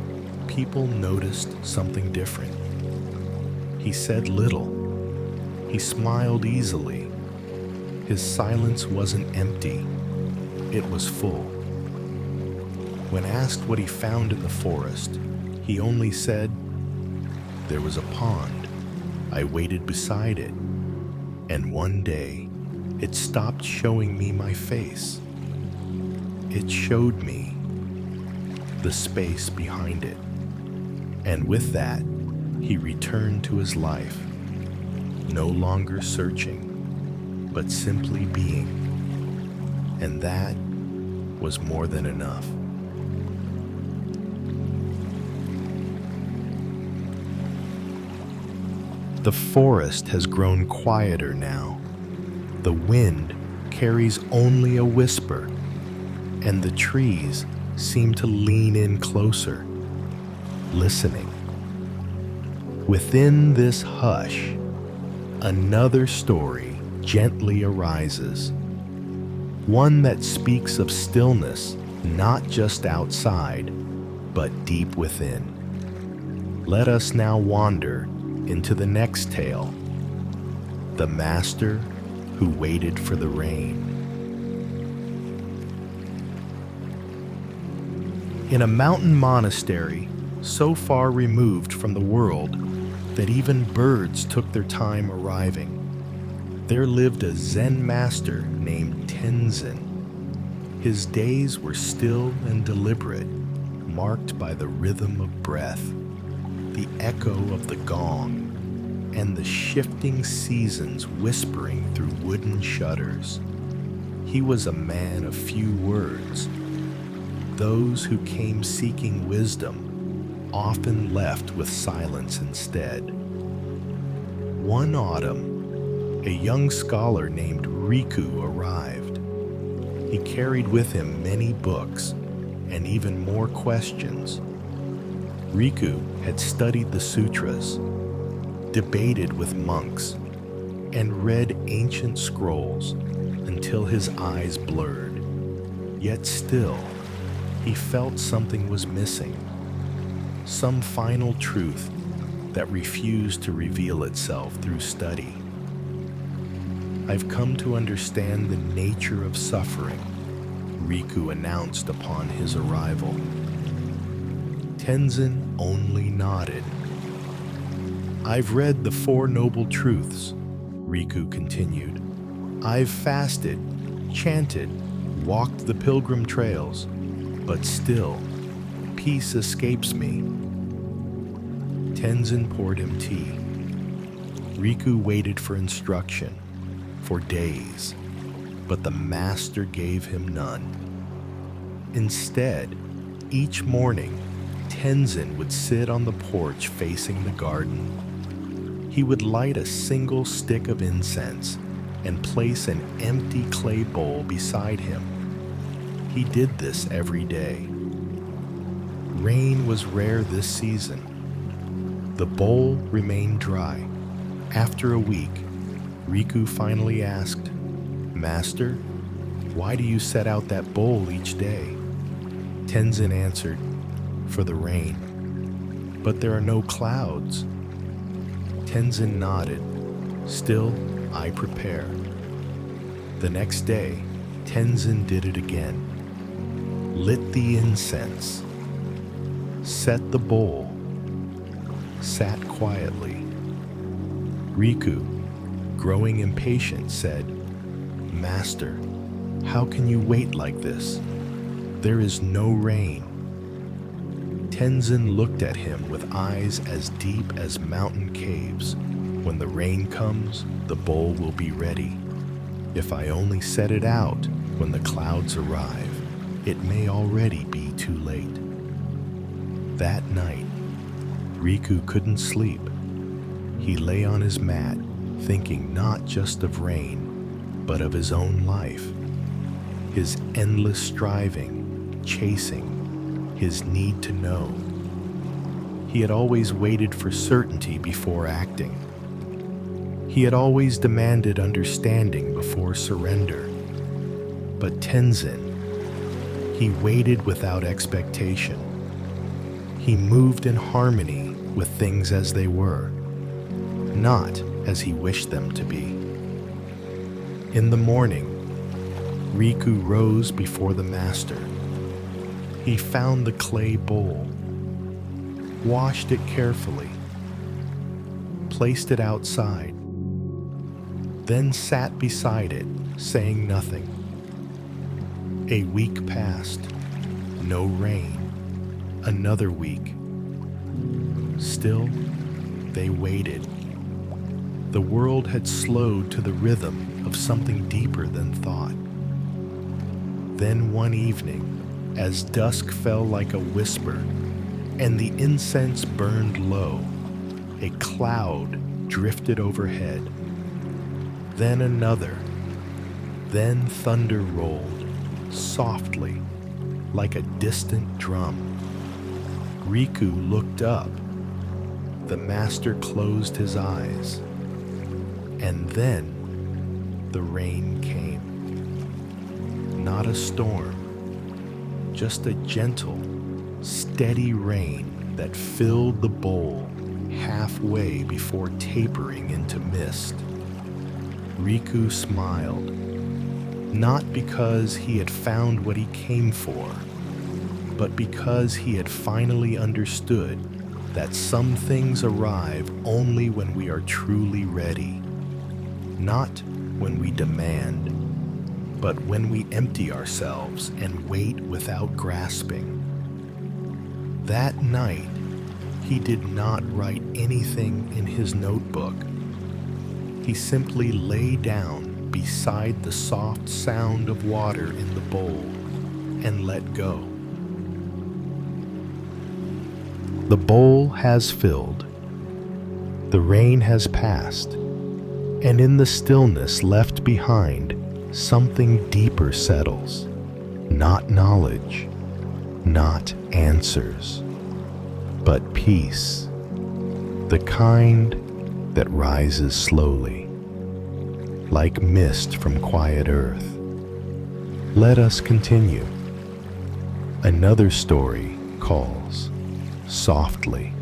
people noticed something different. He said little. He smiled easily. His silence wasn't empty. It was full. When asked what he found in the forest, he only said, "There was a pond. I waited beside it. And one day, it stopped showing me my face. It showed me the space behind it." And with that, he returned to his life, no longer searching, but simply being. And that was more than enough. The forest has grown quieter now. The wind carries only a whisper, and the trees seem to lean in closer, listening. Within this hush, another story gently arises, one that speaks of stillness not just outside, but deep within. Let us now wander into the next tale, The Master Who Waited for the Rain. In a mountain monastery, so far removed from the world that even birds took their time arriving, there lived a Zen master named Tenzin. His days were still and deliberate, marked by the rhythm of breath, the echo of the gong, and the shifting seasons whispering through wooden shutters. He was a man of few words. Those who came seeking wisdom often left with silence instead. One autumn, a young scholar named Riku arrived. He carried with him many books and even more questions. Riku had studied the sutras, debated with monks, and read ancient scrolls until his eyes blurred. Yet still, he felt something was missing, some final truth that refused to reveal itself through study. "I've come to understand the nature of suffering," Riku announced upon his arrival. Tenzin only nodded. "I've read the Four Noble Truths," Riku continued. "I've fasted, chanted, walked the pilgrim trails, but still, peace escapes me." Tenzin poured him tea. Riku waited for instruction for days, but the master gave him none. Instead, each morning, Tenzin would sit on the porch facing the garden. He would light a single stick of incense and place an empty clay bowl beside him. He did this every day. Rain was rare this season. The bowl remained dry. After a week, Riku finally asked, "Master, why do you set out that bowl each day?" Tenzin answered, "For the rain. But there are no clouds." Tenzin nodded. "Still, I prepare." The next day, Tenzin did it again. Lit the incense, set the bowl, sat quietly. Riku, growing impatient, said, "Master, how can you wait like this? There is no rain." Tenzin looked at him with eyes as deep as mountain caves. "When the rain comes, the bowl will be ready. If I only set it out when the clouds arrive, it may already be too late." That night, Riku couldn't sleep. He lay on his mat, thinking not just of rain, but of his own life. His endless striving, chasing, his need to know. He had always waited for certainty before acting. He had always demanded understanding before surrender. But Tenzin, he waited without expectation. He moved in harmony with things as they were, not as he wished them to be. In the morning, Riku rose before the master. He found the clay bowl, washed it carefully, placed it outside, then sat beside it, saying nothing. A week passed, no rain. Another week. Still, they waited. The world had slowed to the rhythm of something deeper than thought. Then one evening, as dusk fell like a whisper, and the incense burned low, a cloud drifted overhead. Then another. Then thunder rolled, softly, like a distant drum. Riku looked up. The master closed his eyes. And then the rain came. Not a storm, just a gentle, steady rain that filled the bowl halfway before tapering into mist. Riku smiled, not because he had found what he came for, but because he had finally understood that some things arrive only when we are truly ready, not when we demand, but when we empty ourselves and wait without grasping. That night, he did not write anything in his notebook. He simply lay down beside the soft sound of water in the bowl and let go. The bowl has filled, the rain has passed, and in the stillness left behind, something deeper settles. Not knowledge, not answers, but peace, the kind that rises slowly, like mist from quiet earth. Let us continue. Another story calls softly.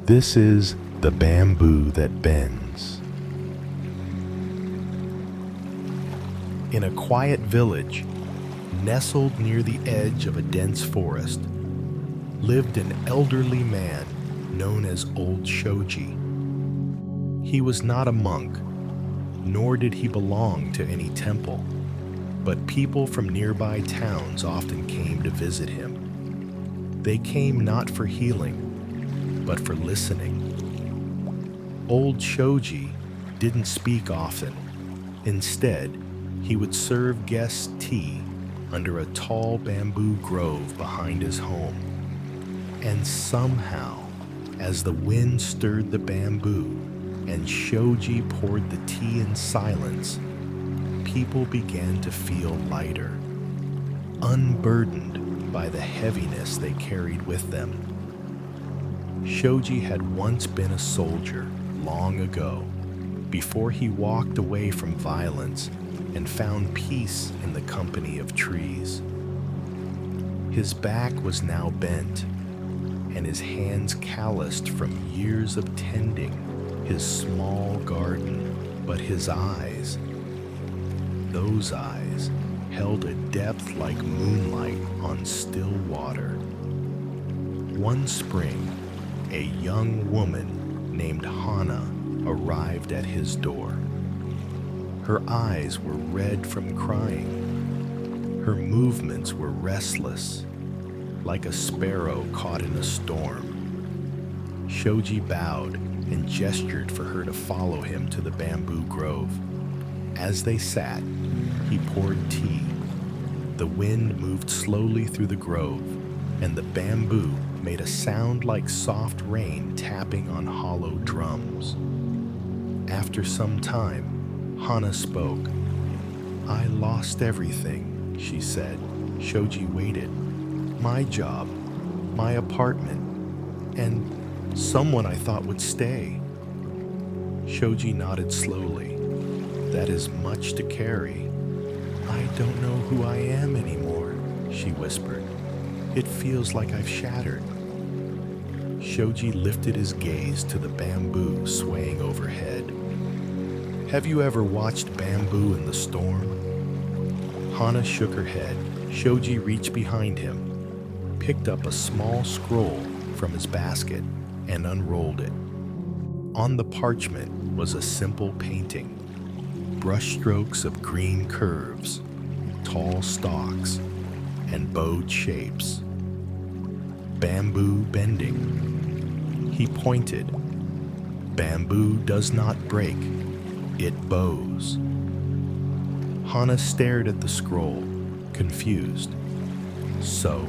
This is the bamboo that bends. In a quiet village, nestled near the edge of a dense forest, lived an elderly man known as Old Shoji. He was not a monk, nor did he belong to any temple, but people from nearby towns often came to visit him. They came not for healing, but for listening. Old Shoji didn't speak often. Instead, he would serve guests tea under a tall bamboo grove behind his home. And somehow, as the wind stirred the bamboo and Shoji poured the tea in silence, people began to feel lighter, unburdened by the heaviness they carried with them. Shoji had once been a soldier long ago, before he walked away from violence and found peace in the company of trees. His back was now bent, and his hands calloused from years of tending his small garden, but his eyes, those eyes, held a depth like moonlight on still water. One spring, a young woman named Hana arrived at his door. Her eyes were red from crying. Her movements were restless, like a sparrow caught in a storm. Shoji bowed and gestured for her to follow him to the bamboo grove. As they sat, he poured tea. The wind moved slowly through the grove, and the bamboo made a sound like soft rain tapping on hollow drums. After some time, Hana spoke. "I lost everything," she said. Shoji waited. "My job, my apartment, and someone I thought would stay." Shoji nodded slowly. "That is much to carry." "I don't know who I am anymore," she whispered. "It feels like I've shattered." Shoji lifted his gaze to the bamboo swaying overhead. "Have you ever watched bamboo in the storm?" Hana shook her head. Shoji reached behind him, picked up a small scroll from his basket, and unrolled it. On the parchment was a simple painting, brushstrokes of green curves, tall stalks, and bowed shapes. Bamboo bending. He pointed. "Bamboo does not break, it bows." Hana stared at the scroll, confused. So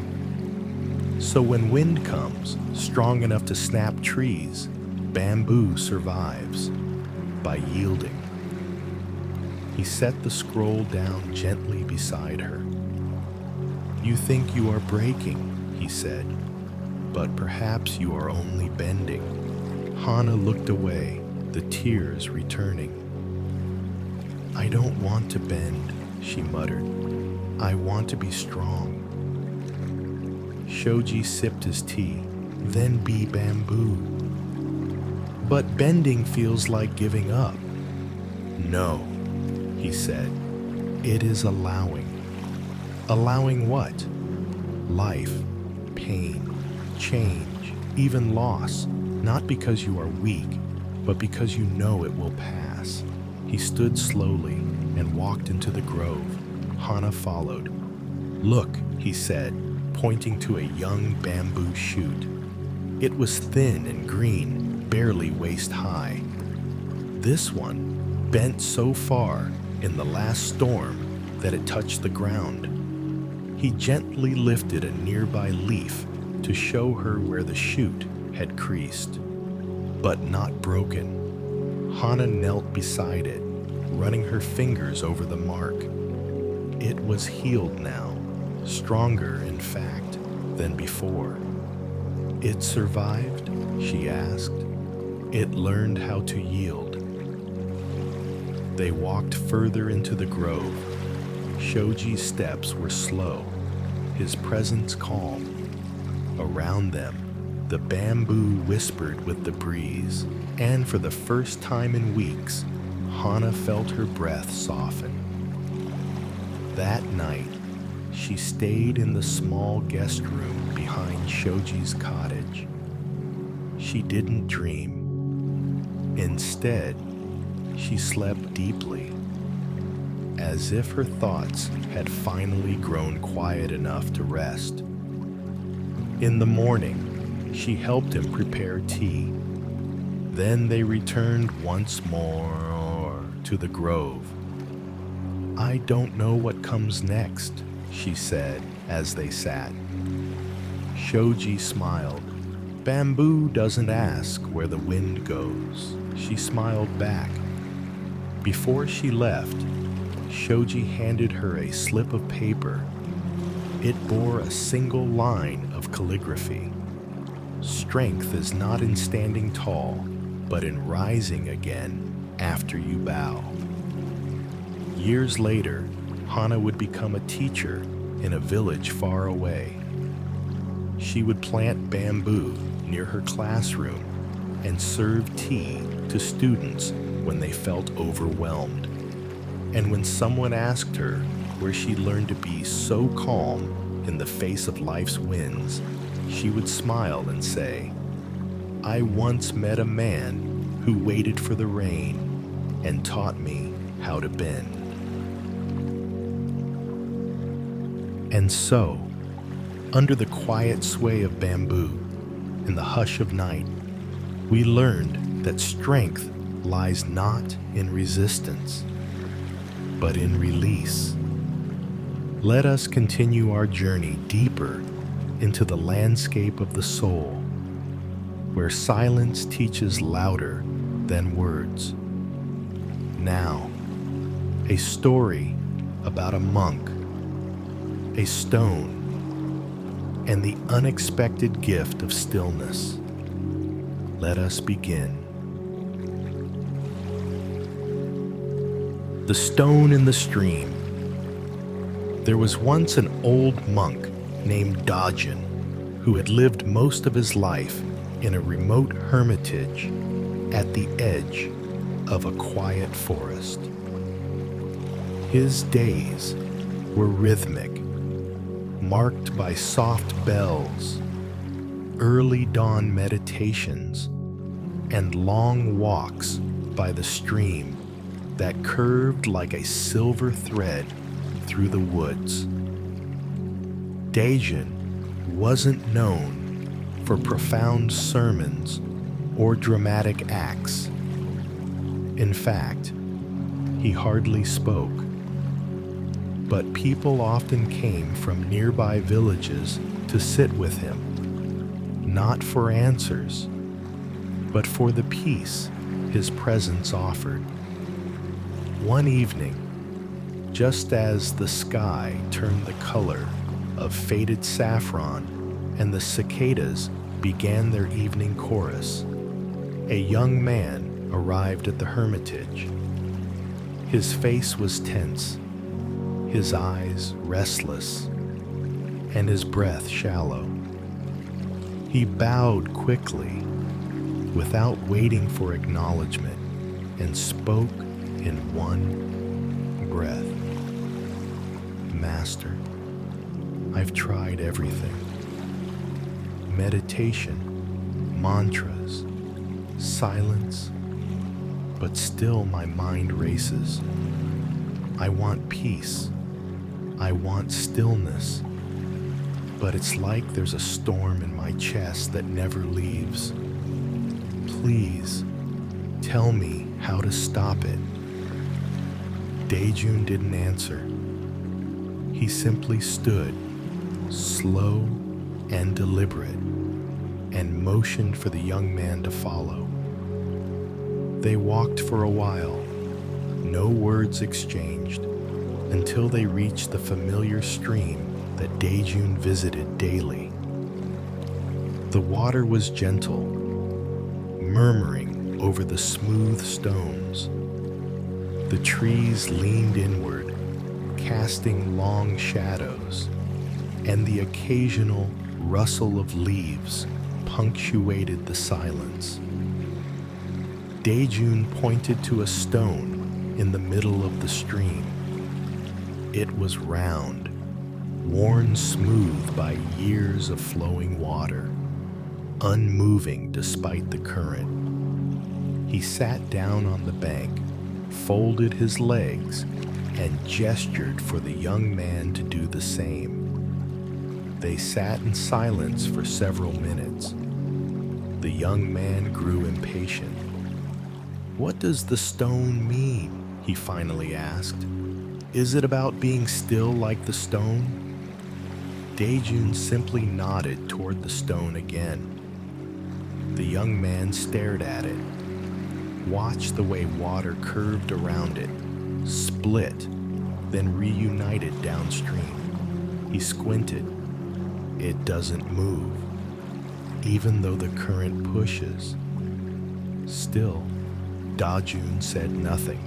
when wind comes, strong enough to snap trees, bamboo survives by yielding. He set the scroll down gently beside her. "You think you are breaking," he said, "but perhaps you are only bending." Hana looked away, the tears returning. "I don't want to bend," she muttered. "I want to be strong." Shoji sipped his tea. "Then be bamboo." "But bending feels like giving up." "No," he said. "It is allowing." "Allowing what?" "Life, pain, change, even loss, not because you are weak, but because you know it will pass." He stood slowly and walked into the grove. Hana followed. "Look," he said, pointing to a young bamboo shoot. It was thin and green, barely waist high. This one bent so far in the last storm that it touched the ground. He gently lifted a nearby leaf to show her where the shoot had creased, but not broken. Hana knelt beside it, running her fingers over the mark. It was healed now, stronger, in fact, than before. "It survived?" she asked. "It learned how to yield." They walked further into the grove. Shoji's steps were slow, his presence calm. Around them, the bamboo whispered with the breeze, and for the first time in weeks, Hana felt her breath soften. That night, she stayed in the small guest room behind Shoji's cottage. She didn't dream. Instead, she slept deeply, as if her thoughts had finally grown quiet enough to rest. In the morning, she helped him prepare tea. Then they returned once more to the grove. "I don't know what comes next," she said as they sat. Shoji smiled. "Bamboo doesn't ask where the wind goes," she smiled back. Before she left, Shoji handed her a slip of paper. It bore a single line of calligraphy. "Strength is not in standing tall, but in rising again after you bow." Years later, Hana would become a teacher in a village far away. She would plant bamboo near her classroom and serve tea to students when they felt overwhelmed. And when someone asked her where she learned to be so calm in the face of life's winds, she would smile and say, "I once met a man who waited for the rain and taught me how to bend." And so, under the quiet sway of bamboo, in the hush of night, we learned that strength lies not in resistance, but in release. Let us continue our journey deeper into the landscape of the soul, where silence teaches louder than words. Now, a story about a monk, a stone, and the unexpected gift of stillness. Let us begin. The Stone in the Stream. There was once an old monk named Dajin who had lived most of his life in a remote hermitage at the edge of a quiet forest. His days were rhythmic, marked by soft bells, early dawn meditations, and long walks by the stream that curved like a silver thread through the woods. Dajin wasn't known for profound sermons or dramatic acts. In fact, he hardly spoke. But people often came from nearby villages to sit with him, not for answers, but for the peace his presence offered. One evening, just as the sky turned the color of faded saffron and the cicadas began their evening chorus, a young man arrived at the hermitage. His face was tense, his eyes restless, and his breath shallow. He bowed quickly, without waiting for acknowledgement, and spoke in one breath. "Master, I've tried everything. Meditation, mantras, silence, but still my mind races. I want peace. I want stillness, but it's like there's a storm in my chest that never leaves. Please, tell me how to stop it." Daejun didn't answer. He simply stood, slow and deliberate, and motioned for the young man to follow. They walked for a while, no words exchanged, until they reached the familiar stream that Daejun visited daily. The water was gentle, murmuring over the smooth stones. The trees leaned inward, casting long shadows, and the occasional rustle of leaves punctuated the silence. Daejun pointed to a stone in the middle of the stream. It was round, worn smooth by years of flowing water, unmoving despite the current. He sat down on the bank, folded his legs, and gestured for the young man to do the same. They sat in silence for several minutes. The young man grew impatient. "What does the stone mean?" he finally asked. "Is it about being still like the stone?" Daejun simply nodded toward the stone again. The young man stared at it, watched the way water curved around it, split, then reunited downstream. He squinted. It doesn't move, even though the current pushes. Still, Daejun said nothing.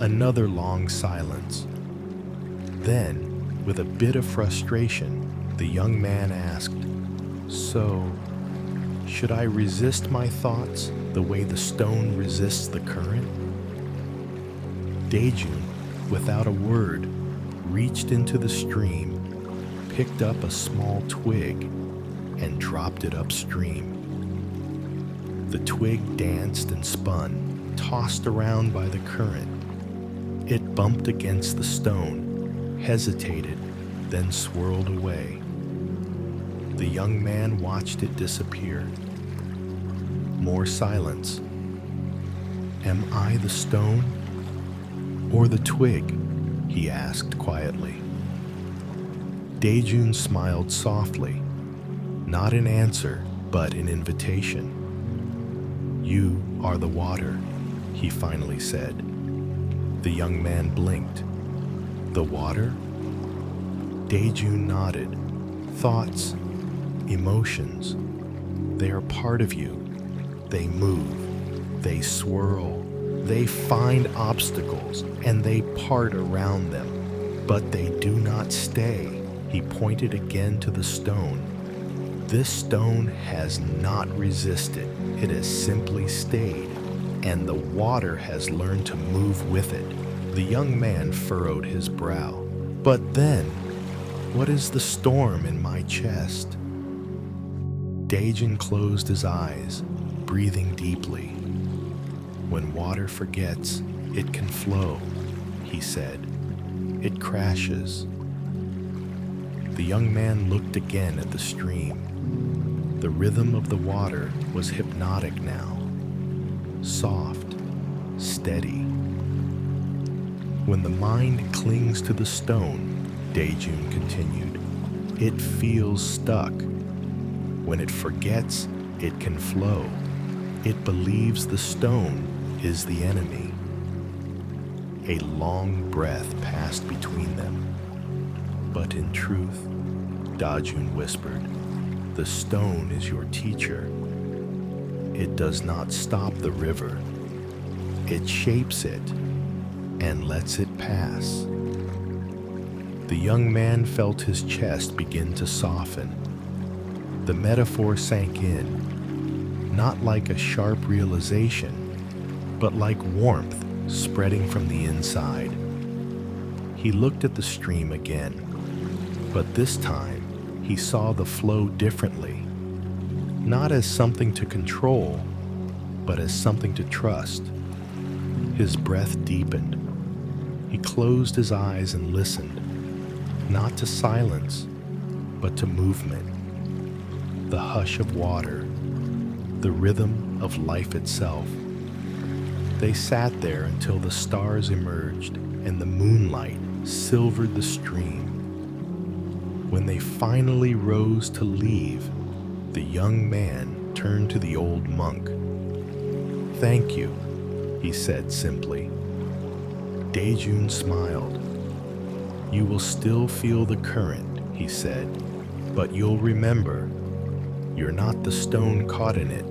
Another long silence. Then, with a bit of frustration, the young man asked, "So, should I resist my thoughts the way the stone resists the current?" Daejun, without a word, reached into the stream, picked up a small twig, and dropped it upstream. The twig danced and spun, tossed around by the current. It bumped against the stone, hesitated, then swirled away. The young man watched it disappear. More silence. "Am I the stone or the twig?" he asked quietly. Daejun smiled softly, not in answer, but in invitation. "You are the water," he finally said. The young man blinked. "The water?" Daejun nodded. "Thoughts, emotions, they are part of you. They move, they swirl, they find obstacles, and they part around them. But they do not stay." He pointed again to the stone. "This stone has not resisted. It has simply stayed, and the water has learned to move with it." The young man furrowed his brow. "But then, what is the storm in my chest?" Daejun closed his eyes, breathing deeply. "When water forgets, it can flow," he said. "It crashes." The young man looked again at the stream. The rhythm of the water was hypnotic now, soft, steady. "When the mind clings to the stone," Daejun continued, "it feels stuck. When it forgets, it can flow. It believes the stone is the enemy." A long breath passed between them. "But in truth," Daejun whispered, "the stone is your teacher. It does not stop the river. It shapes it and lets it pass." The young man felt his chest begin to soften. The metaphor sank in, not like a sharp realization, but like warmth spreading from the inside. He looked at the stream again, but this time he saw the flow differently, not as something to control, but as something to trust. His breath deepened. He closed his eyes and listened, not to silence, but to movement. The hush of water, the rhythm of life itself. They sat there until the stars emerged and the moonlight silvered the stream. When they finally rose to leave, the young man turned to the old monk. "Thank you," he said simply. Daejun smiled. "You will still feel the current," he said, "but you'll remember, you're not the stone caught in it,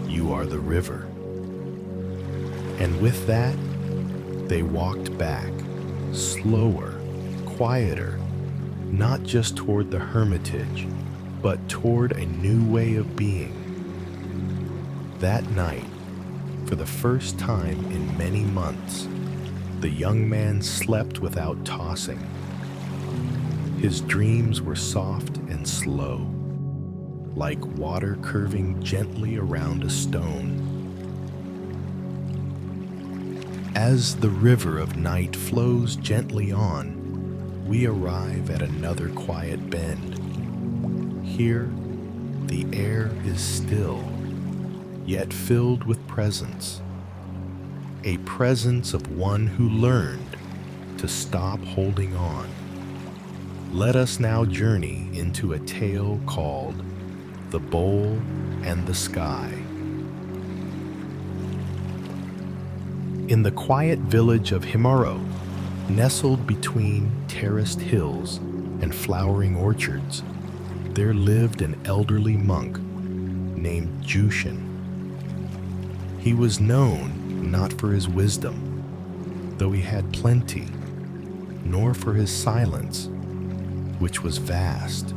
you are the river." And with that, they walked back, slower, quieter, not just toward the hermitage, but toward a new way of being. That night, for the first time in many months, the young man slept without tossing. His dreams were soft and slow, like water curving gently around a stone. As the river of night flows gently on, we arrive at another quiet bend. Here, The air is still, yet filled with presence. A presence of one who learned to stop holding on. Let us now journey into a tale called The Bowl and the Sky. In the quiet village of Himaro, nestled between terraced hills and flowering orchards, there lived an elderly monk named Jushin. He was known not for his wisdom, though he had plenty, nor for his silence, which was vast,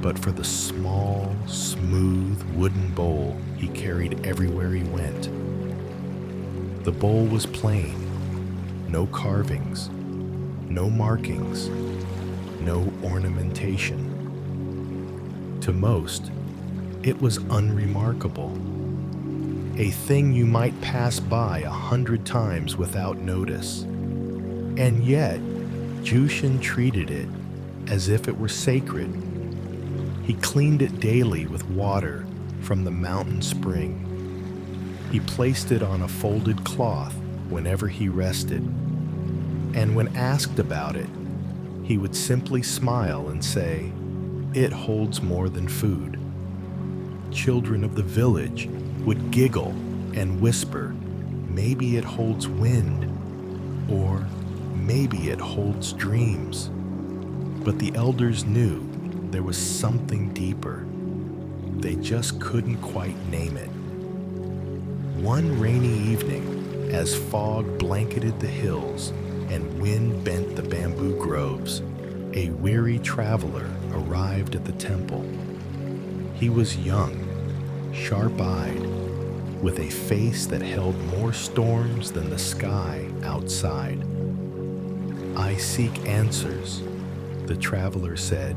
but for the small, smooth wooden bowl he carried everywhere he went. The bowl was plain, no carvings, no markings, no ornamentation. To most, it was unremarkable, a thing you might pass by 100 times without notice. And yet, Jushin treated it as if it were sacred. He cleaned it daily with water from the mountain spring. He placed it on a folded cloth whenever he rested, and when asked about it, he would simply smile and say, "It holds more than food." Children of the village would giggle and whisper, "Maybe it holds wind," or "Maybe it holds dreams." But the elders knew there was something deeper. They just couldn't quite name it. One rainy evening, as fog blanketed the hills and wind bent the bamboo groves, a weary traveler arrived at the temple. He was young, sharp-eyed, with a face that held more storms than the sky outside. "I seek answers," the traveler said,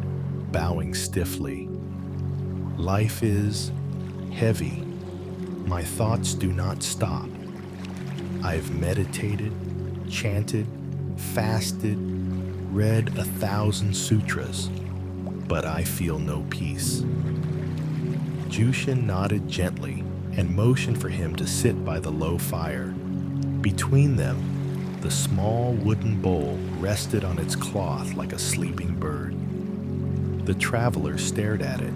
bowing stiffly. "Life is heavy. My thoughts do not stop. I've meditated, chanted, fasted, read 1,000 sutras, but I feel no peace." Jushin nodded gently and motioned for him to sit by the low fire. Between them, the small wooden bowl rested on its cloth like a sleeping bird. The traveler stared at it.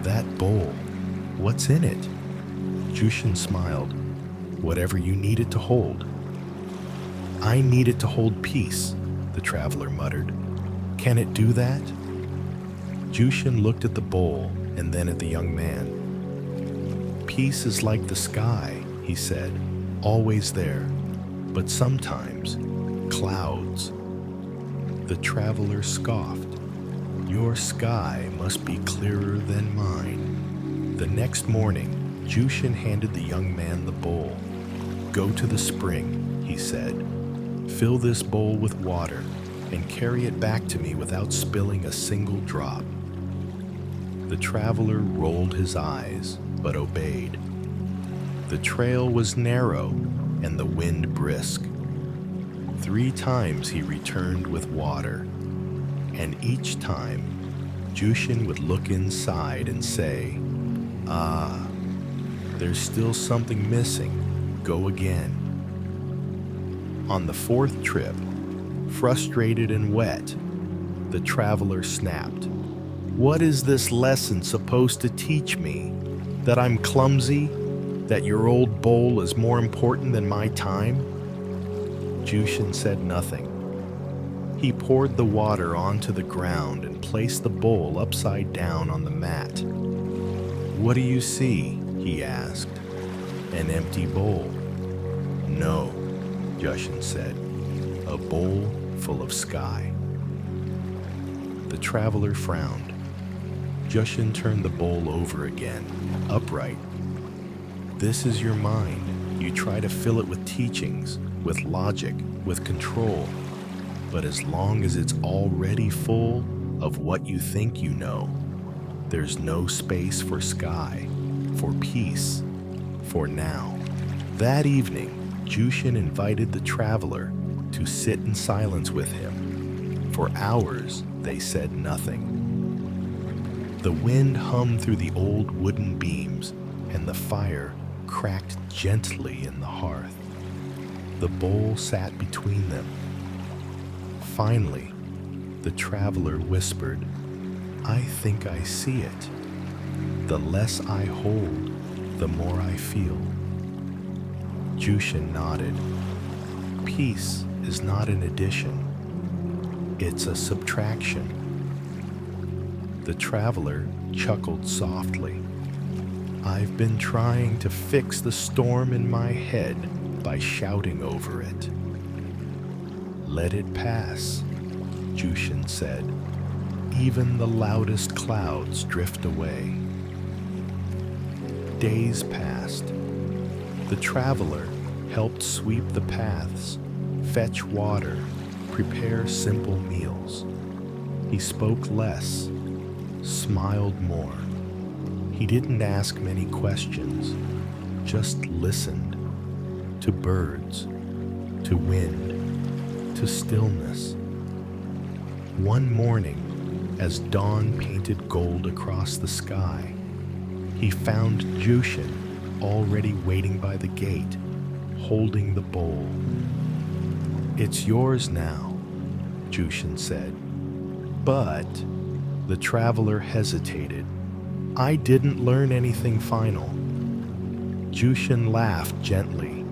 "That bowl, what's in it?" Jushin smiled. "Whatever you need it to hold." "I need it to hold peace," the traveler muttered. "Can it do that?" Jushin looked at the bowl and then at the young man. "Peace is like the sky," he said, "always there, but sometimes clouds." The traveler scoffed. "Your sky must be clearer than mine." The next morning, Jushin handed the young man the bowl. "Go to the spring," he said. "Fill this bowl with water and carry it back to me without spilling a single drop." The traveler rolled his eyes, but obeyed. The trail was narrow and the wind brisk. 3 times he returned with water, and each time Jushin would look inside and say, "Ah, there's still something missing. Go again." On the 4th trip, frustrated and wet, the traveler snapped, "What is this lesson supposed to teach me? That I'm clumsy? That your old bowl is more important than my time?" Jushin said nothing. He poured the water onto the ground and placed the bowl upside down on the mat. "What do you see?" he asked. "An empty bowl." "No," Jushin said, "a bowl full of sky." The traveler frowned. Jushin turned the bowl over again, upright. "This is your mind. You try to fill it with teachings, with logic, with control. But as long as it's already full of what you think you know, there's no space for sky, for peace, for now." That evening, Jushin invited the traveler to sit in silence with him. For hours, they said nothing. The wind hummed through the old wooden beams, and the fire cracked gently in the hearth. The bowl sat between them. Finally, the traveler whispered, "I think I see it. The less I hold, the more I feel." Jushin nodded. Peace is not an addition. It's a subtraction. The traveler chuckled softly. "I've been trying to fix the storm in my head by shouting over it." "Let it pass," Jushin said. "Even the loudest clouds drift away." Days passed. The traveler helped sweep the paths, fetch water, prepare simple meals. He spoke less, smiled more. He didn't ask many questions, just listened to birds, to wind, to stillness. One morning, as dawn painted gold across the sky, he found Jushin already waiting by the gate, holding the bowl. "It's yours now," Jushin said. "But," the traveler hesitated, "I didn't learn anything final." Jushin laughed gently.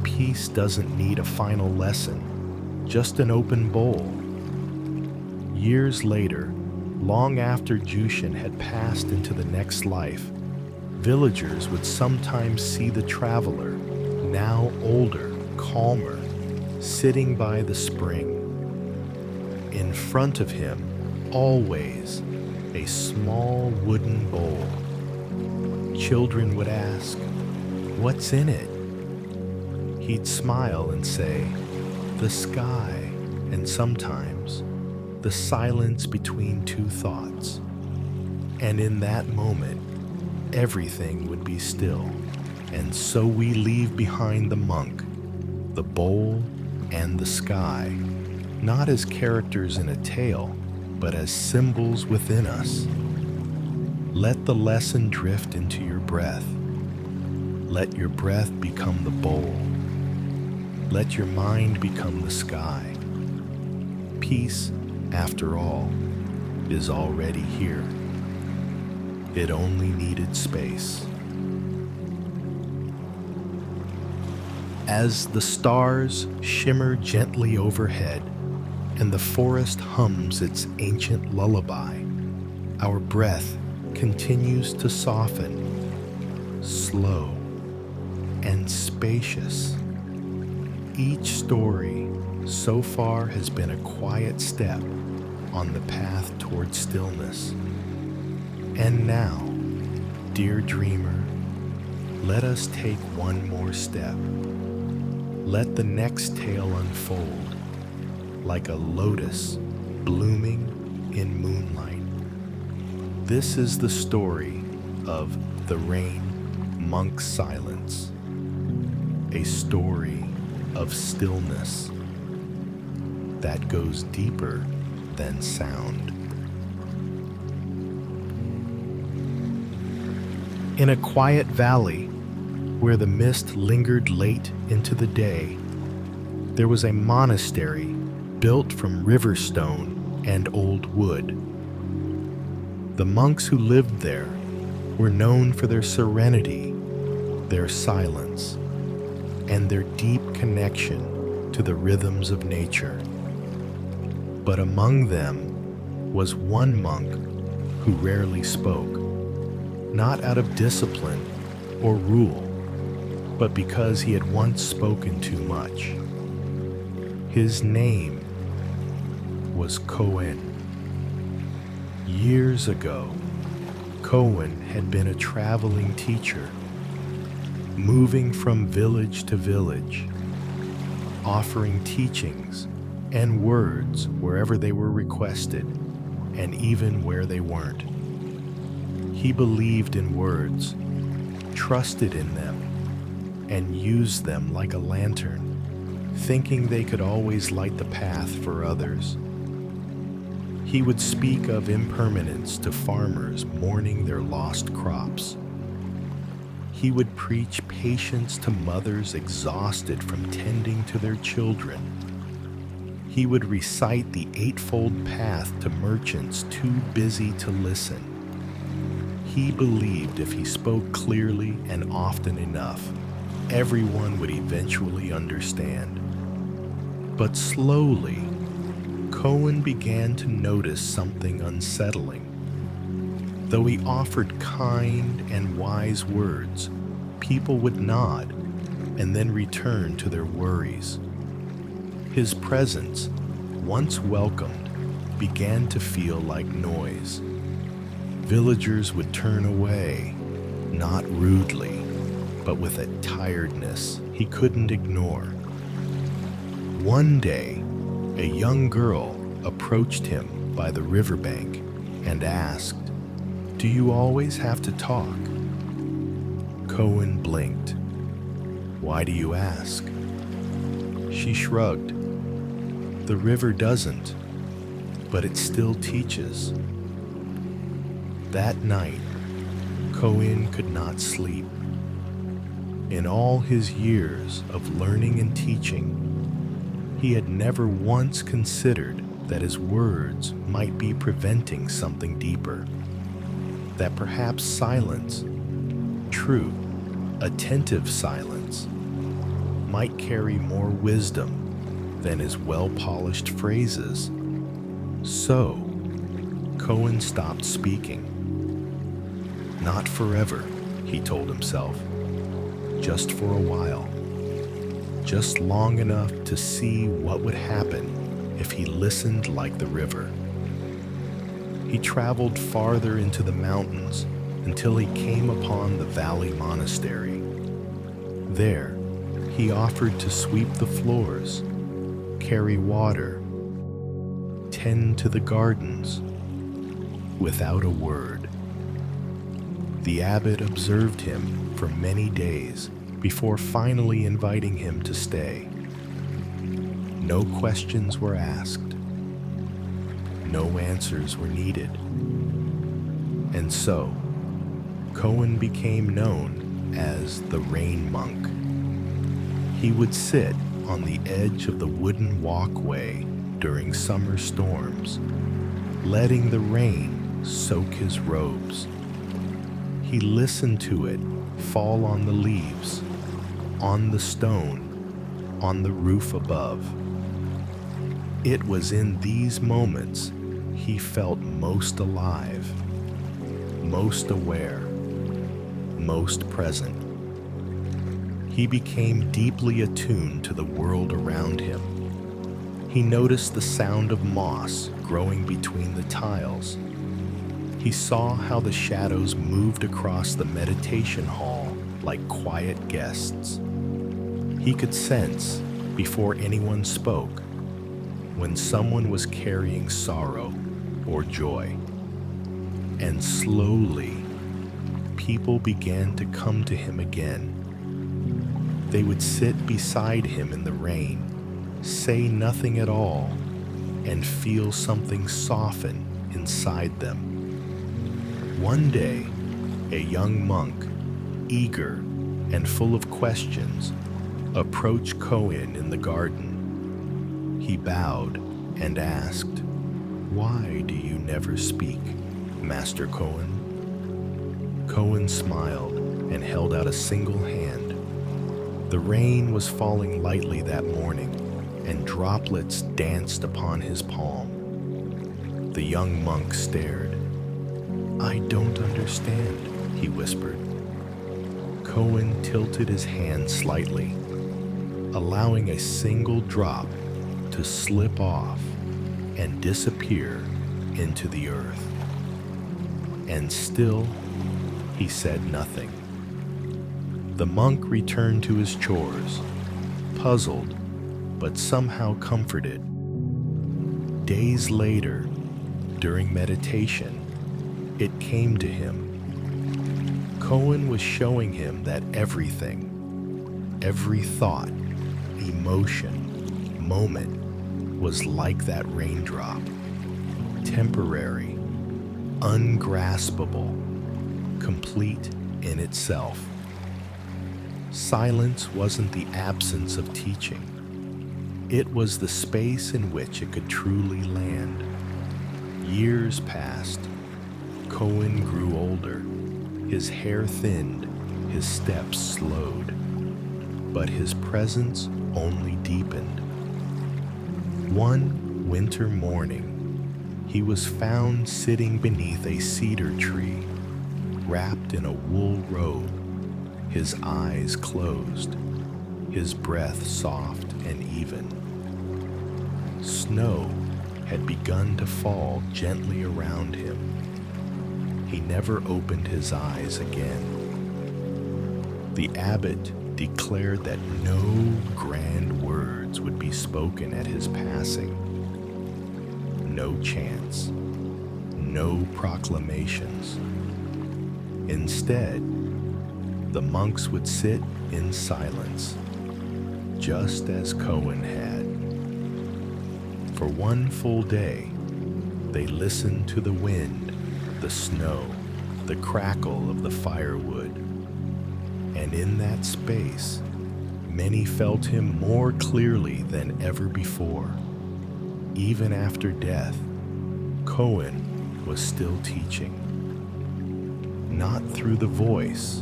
"Peace doesn't need a final lesson, just an open bowl." Years later, long after Jushin had passed into the next life, villagers would sometimes see the traveler, now older, calmer, sitting by the spring. In front of him, always, a small wooden bowl. Children would ask, "What's in it?" He'd smile and say, "The sky," and sometimes, "the silence between two thoughts." And in that moment, everything would be still. And so we leave behind the monk, the bowl, and the sky, not as characters in a tale, but as symbols within us. Let the lesson drift into your breath. Let your breath become the bowl. Let your mind become the sky. Peace, after all, is already here. It only needed space. As the stars shimmer gently overhead and the forest hums its ancient lullaby, our breath continues to soften, slow and spacious. Each story so far has been a quiet step on the path toward stillness. And now, dear dreamer, let us take one more step. Let the next tale unfold like a lotus blooming in moonlight. This is the story of the Rain Monk's Silence, a story of stillness that goes deeper than sound. In a quiet valley where the mist lingered late into the day, there was a monastery built from river stone and old wood. The monks who lived there were known for their serenity, their silence, and their deep connection to the rhythms of nature. But among them was one monk who rarely spoke, not out of discipline or rule, but because he had once spoken too much. His name was Cohen. Years ago, Cohen had been a traveling teacher, moving from village to village, offering teachings and words wherever they were requested, and even where they weren't. He believed in words, trusted in them, and used them like a lantern, thinking they could always light the path for others. He would speak of impermanence to farmers mourning their lost crops. He would preach patience to mothers exhausted from tending to their children. He would recite the Eightfold Path to merchants too busy to listen. He believed if he spoke clearly and often enough, everyone would eventually understand. But slowly, Cohen began to notice something unsettling. Though he offered kind and wise words, people would nod and then return to their worries. His presence, once welcomed, began to feel like noise. Villagers would turn away, not rudely, but with a tiredness he couldn't ignore. One day, a young girl approached him by the riverbank and asked, "Do you always have to talk?" Cohen blinked. "Why do you ask?" She shrugged. "The river doesn't, but it still teaches." That night, Cohen could not sleep. In all his years of learning and teaching, he had never once considered that his words might be preventing something deeper. That perhaps silence, true, attentive silence, might carry more wisdom than his well-polished phrases. So, Cohen stopped speaking. Not forever, he told himself. Just for a while. Just long enough to see what would happen if he listened like the river. He traveled farther into the mountains until he came upon the Valley Monastery. There, he offered to sweep the floors, carry water, tend to the gardens, without a word. The abbot observed him for many days before finally inviting him to stay. No questions were asked. No answers were needed. And so, Cohen became known as the Rain Monk. He would sit on the edge of the wooden walkway during summer storms, letting the rain soak his robes. He listened to it fall on the leaves, on the stone, on the roof above. It was in these moments he felt most alive, most aware, most present. He became deeply attuned to the world around him. He noticed the sound of moss growing between the tiles. He saw how the shadows moved across the meditation hall like quiet guests. He could sense, before anyone spoke, when someone was carrying sorrow or joy. And slowly, people began to come to him again. They would sit beside him in the rain, say nothing at all, and feel something soften inside them. One day, a young monk, eager and full of questions, approached Cohen in the garden. He bowed and asked, "Why do you never speak, Master Cohen?" Cohen smiled and held out a single hand. The rain was falling lightly that morning, and droplets danced upon his palm. The young monk stared. "I don't understand," he whispered. Cohen tilted his hand slightly, allowing a single drop to slip off and disappear into the earth. And still, he said nothing. The monk returned to his chores, puzzled, but somehow comforted. Days later, during meditation, it came to him. Cohen was showing him that everything, every thought, emotion, moment, was like that raindrop. temporary, ungraspable, complete in itself. Silence wasn't the absence of teaching. It was the space in which it could truly land. Years passed. Cohen grew older. His hair thinned, his steps slowed, but his presence only deepened. One winter morning, he was found sitting beneath a cedar tree, wrapped in a wool robe, his eyes closed, his breath soft and even. Snow had begun to fall gently around him. He never opened his eyes again. The abbot declared that no grand words would be spoken at his passing. No chants, no proclamations. Instead, the monks would sit in silence, just as Cohen had. For one full day, they listened to the wind, the snow, the crackle of the firewood. And in that space, many felt him more clearly than ever before. Even after death, Cohen was still teaching. Not through the voice,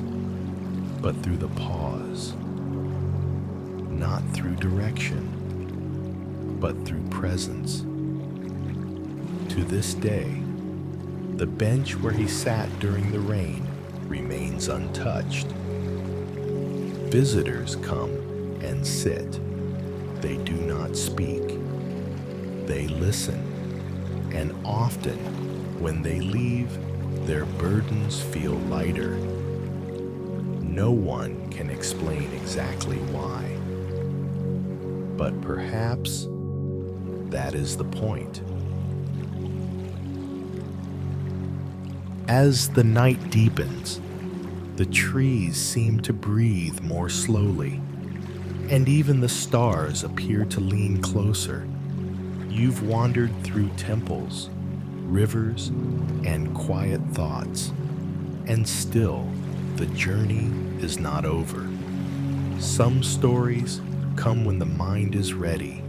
but through the pause. Not through direction, but through presence. To this day, the bench where he sat during the rain remains untouched. Visitors come and sit. They do not speak. They listen. And often, when they leave, their burdens feel lighter. No one can explain exactly why. But perhaps that is the point. As the night deepens, the trees seem to breathe more slowly, and even the stars appear to lean closer. You've wandered through temples, rivers, and quiet thoughts, and still the journey is not over. Some stories come when the mind is ready,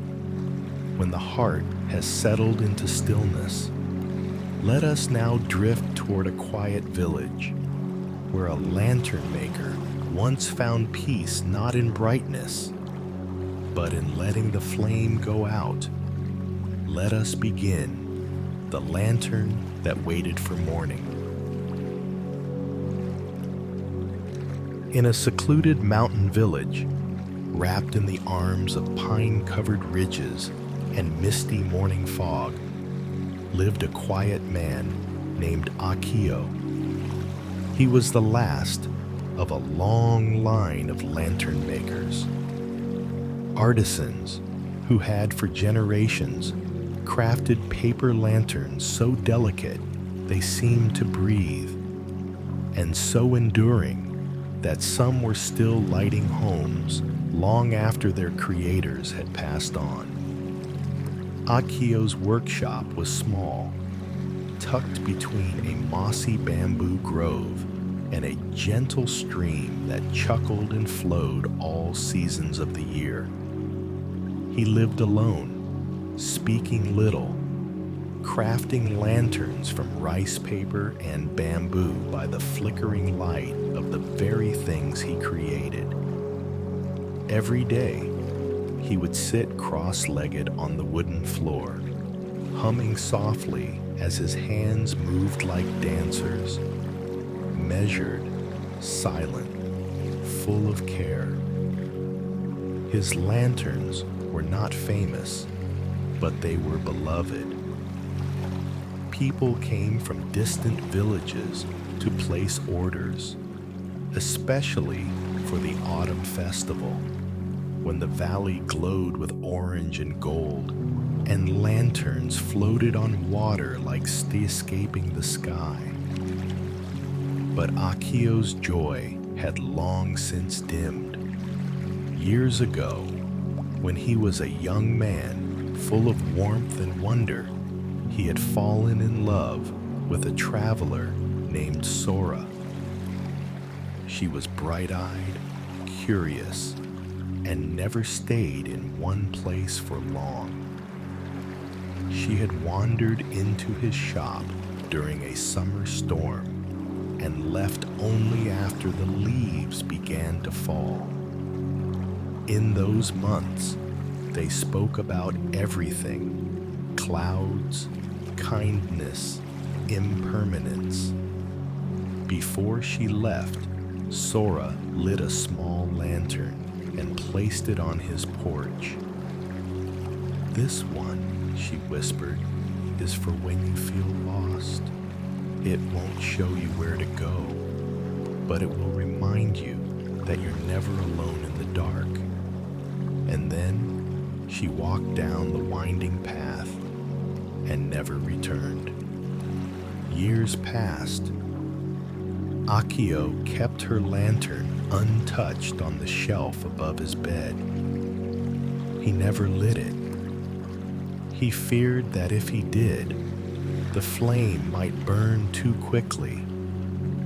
when the heart has settled into stillness. Let us now drift toward a quiet village, where a lantern maker once found peace not in brightness, but in letting the flame go out. Let us begin the lantern that waited for morning. In a secluded mountain village, wrapped in the arms of pine-covered ridges and misty morning fog, lived a quiet man named Akio. He was the last of a long line of lantern makers, artisans who had for generations crafted paper lanterns so delicate they seemed to breathe, and so enduring that some were still lighting homes long after their creators had passed on. Akio's workshop was small, tucked between a mossy bamboo grove and a gentle stream that chuckled and flowed all seasons of the year. He lived alone, speaking little, crafting lanterns from rice paper and bamboo by the flickering light of the very things he created. Every day, he would sit cross-legged on the wooden floor, humming softly as his hands moved like dancers, measured, silent, full of care. His lanterns were not famous, but they were beloved. People came from distant villages to place orders, especially for the autumn festival, when the valley glowed with orange and gold, and lanterns floated on water like escaping the sky. But Akio's joy had long since dimmed. Years ago, when he was a young man full of warmth and wonder, He had fallen in love with a traveler named Sora. She was bright-eyed, curious, and never stayed in one place for long. She had wandered into his shop during a summer storm and left only after the leaves began to fall. In those months, they spoke about everything: clouds, kindness, impermanence. Before she left, Sora lit a small lantern and placed it on his porch. "This one," she whispered, "is for when you feel lost. It won't show you where to go, but it will remind you that you're never alone in the dark." And then she walked down the winding path and never returned. Years passed. Akio kept her lantern untouched on the shelf above his bed. He never lit it. He feared that if he did, the flame might burn too quickly,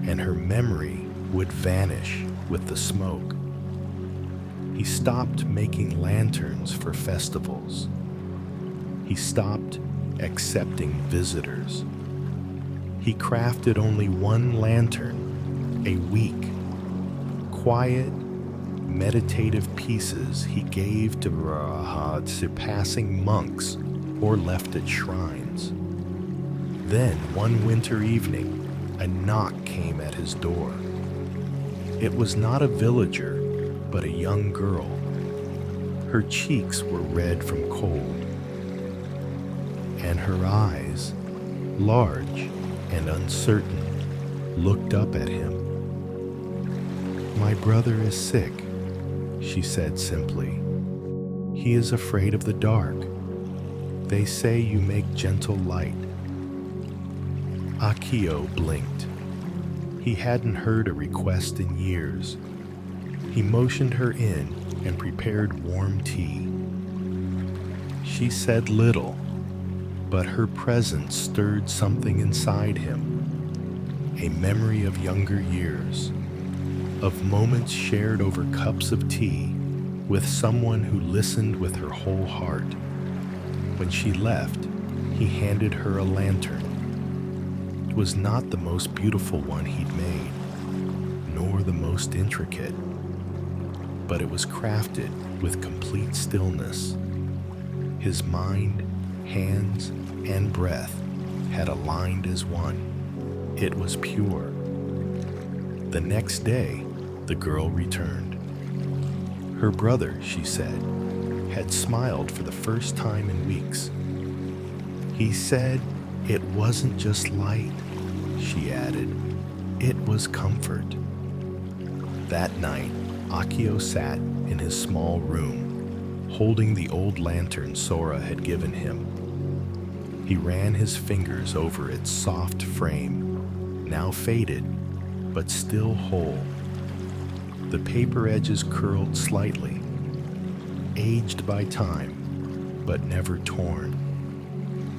and her memory would vanish with the smoke. He stopped making lanterns for festivals. He stopped accepting visitors. He crafted only one lantern a week. Quiet, meditative pieces he gave to passing monks or left at shrines. Then, one winter evening, a knock came at his door. It was not a villager, but a young girl. Her cheeks were red from cold, and her eyes, large and uncertain, looked up at him. "My brother is sick," she said simply. "He is afraid of the dark. They say you make gentle light." Akio blinked. He hadn't heard a request in years. He motioned her in and prepared warm tea. She said little, but her presence stirred something inside him. A memory of younger years, of moments shared over cups of tea with someone who listened with her whole heart. When she left, he handed her a lantern. It was not the most beautiful one he'd made, nor the most intricate, but it was crafted with complete stillness. His mind, hands, and breath had aligned as one. It was pure. The next day, the girl returned. Her brother, she said, had smiled for the first time in weeks. He said it wasn't just light, she added. It was comfort. That night, Akio sat in his small room, holding the old lantern Sora had given him. He ran his fingers over its soft frame, now faded, but still whole. The paper edges curled slightly, aged by time, but never torn.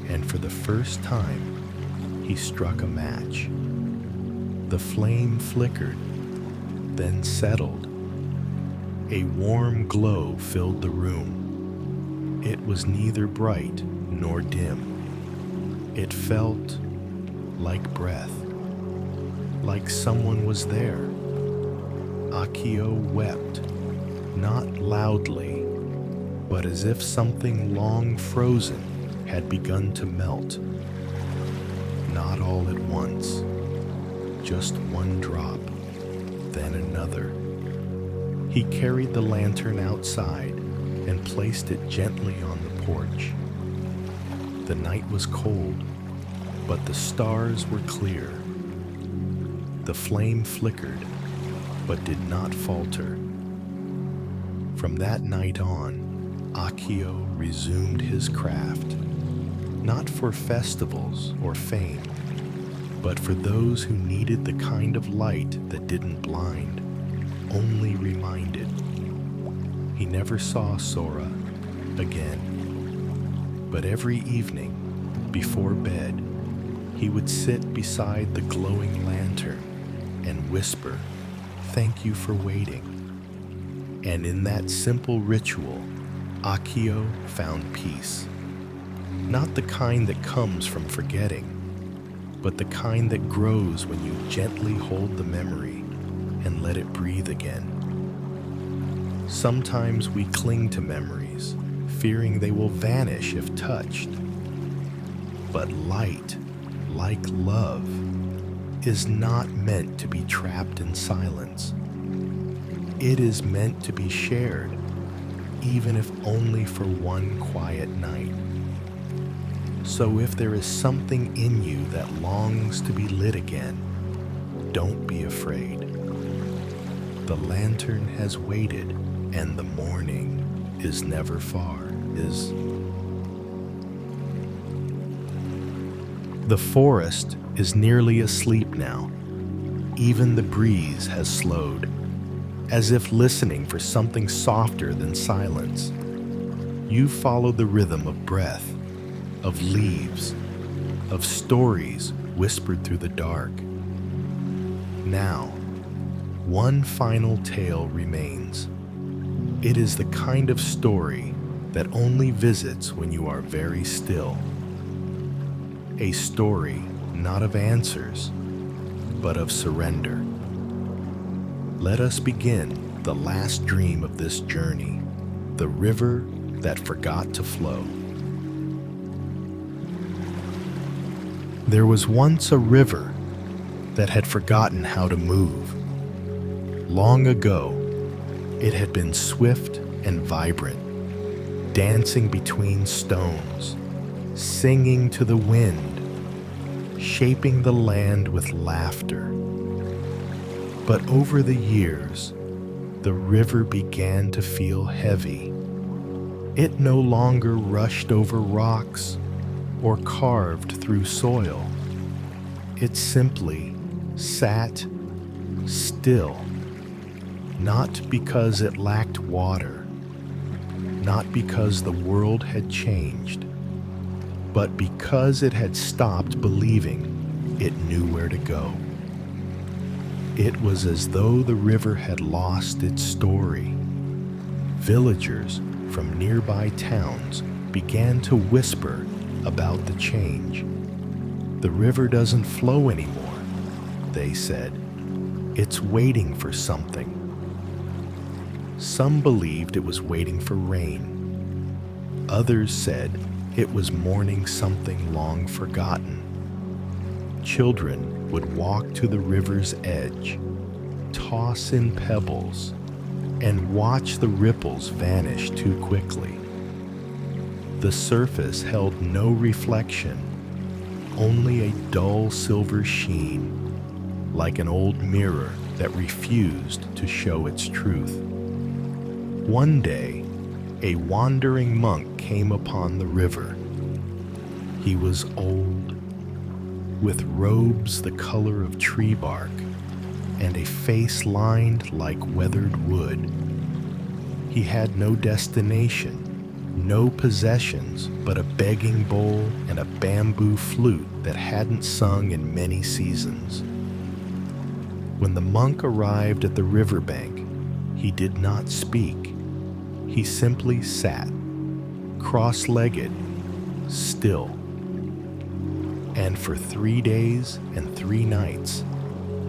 And for the first time, he struck a match. The flame flickered, then settled. A warm glow filled the room. It was neither bright nor dim. It felt like breath, like someone was there. Akio wept, not loudly, but as if something long frozen had begun to melt. Not all at once, just one drop, then another. He carried the lantern outside and placed it gently on the porch. The night was cold, but the stars were clear. The flame flickered, but did not falter. From that night on, Akio resumed his craft, not for festivals or fame, but for those who needed the kind of light that didn't blind, only reminded. He never saw Sora again, but every evening, Before bed, he would sit beside the glowing lantern and whisper, "Thank you for waiting." And in that simple ritual, Akio found peace. Not the kind that comes from forgetting, but the kind that grows when you gently hold the memory and let it breathe again. Sometimes we cling to memories, fearing they will vanish if touched. But light, like love, is not meant to be trapped in silence. It is meant to be shared, even if only for one quiet night. So if there is something in you that longs to be lit again, don't be afraid. The lantern has waited, and the morning is never far. The forest is nearly asleep now. Even the breeze has slowed, as if listening for something softer than silence. You follow the rhythm of breath, of leaves, of stories whispered through the dark. Now, one final tale remains. It is the kind of story that only visits when you are very still. A story not of answers, but of surrender. Let us begin the last dream of this journey, the river that forgot to flow. There was once a river that had forgotten how to move. Long ago, it had been swift and vibrant, dancing between stones, singing to the wind, shaping the land with laughter. But over the years, the river began to feel heavy. It no longer rushed over rocks or carved through soil. It simply sat still, not because it lacked water, not because the world had changed, but because it had stopped believing it knew where to go. It was as though the river had lost its story. Villagers from nearby towns began to whisper about the change. "The river doesn't flow anymore," they said. "It's waiting for something." Some believed it was waiting for rain. Others said it was mourning something long forgotten. Children would walk to the river's edge, toss in pebbles, and watch the ripples vanish too quickly. The surface held no reflection, only a dull silver sheen, like an old mirror that refused to show its truth. One day, a wandering monk came upon the river. He was old, with robes the color of tree bark, and a face lined like weathered wood. He had no destination, no possessions but a begging bowl and a bamboo flute that hadn't sung in many seasons. When the monk arrived at the riverbank, he did not speak. He simply sat, cross-legged, still. And for 3 days and 3 nights,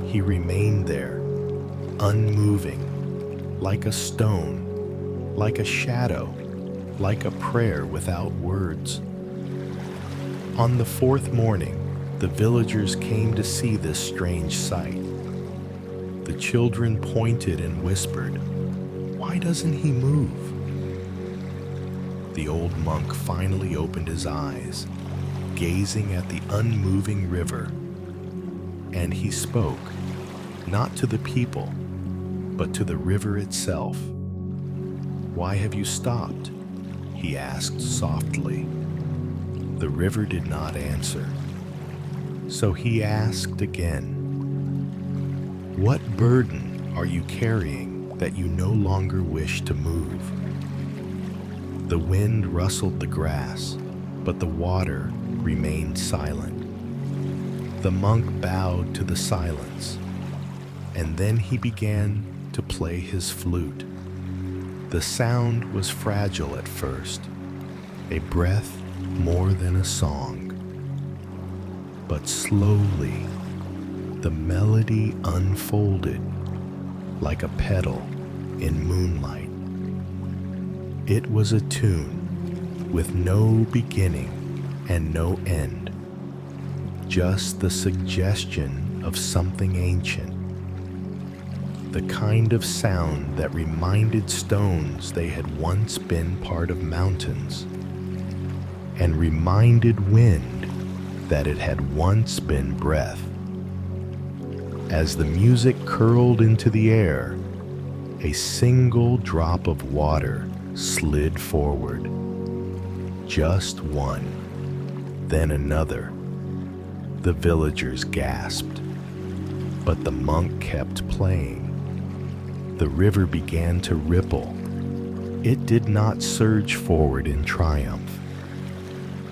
he remained there, unmoving, like a stone, like a shadow, like a prayer without words. On the 4th morning, the villagers came to see this strange sight. The children pointed and whispered, "Why doesn't he move?" The old monk finally opened his eyes, gazing at the unmoving river, and he spoke, not to the people, but to the river itself. "Why have you stopped?" he asked softly. The river did not answer. So he asked again, "What burden are you carrying that you no longer wish to move?" The wind rustled the grass, but the water remained silent. The monk bowed to the silence, and then he began to play his flute. The sound was fragile at first, a breath more than a song. But slowly, the melody unfolded like a petal in moonlight. It was a tune with no beginning and no end, just the suggestion of something ancient, the kind of sound that reminded stones they had once been part of mountains, and reminded wind that it had once been breath. As the music curled into the air, a single drop of water slid forward. Just one, then another. The villagers gasped, but the monk kept playing. The river began to ripple. It did not surge forward in triumph.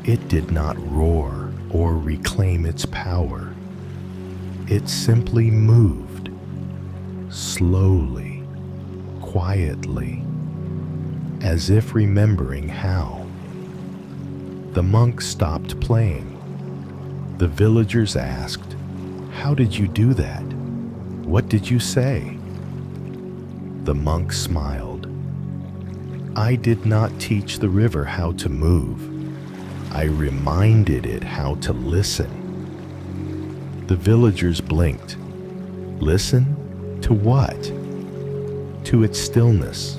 It did not roar or reclaim its power. It simply moved, slowly, quietly, as if remembering how. The monk stopped playing. The villagers asked, "How did you do that? What did you say?" The monk smiled. "I did not teach the river how to move. I reminded it how to listen." The villagers blinked. Listen? To what? To its stillness.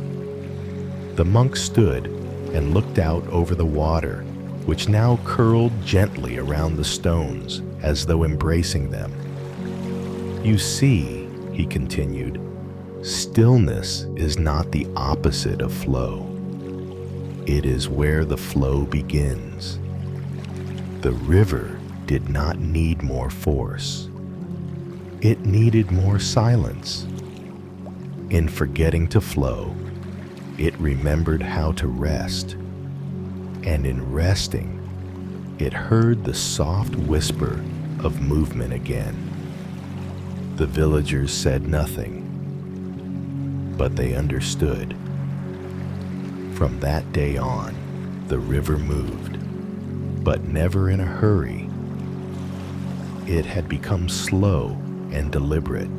The monk stood and looked out over the water, which now curled gently around the stones as though embracing them. "You see," he continued, "stillness is not the opposite of flow. It is where the flow begins. The river did not need more force. It needed more silence. In forgetting to flow, it remembered how to rest. And in resting, it heard the soft whisper of movement again." The villagers said nothing, but they understood. From that day on, the river moved, but never in a hurry. It had become slow and deliberate,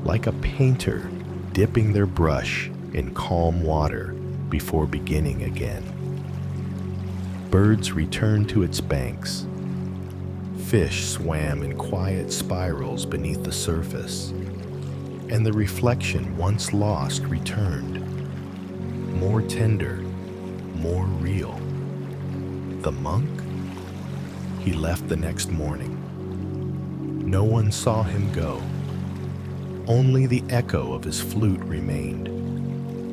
like a painter dipping their brush in calm water before beginning again. Birds returned to its banks. Fish swam in quiet spirals beneath the surface, and the reflection once lost returned, more tender, more real. The monk? He left the next morning. No one saw him go. Only the echo of his flute remained,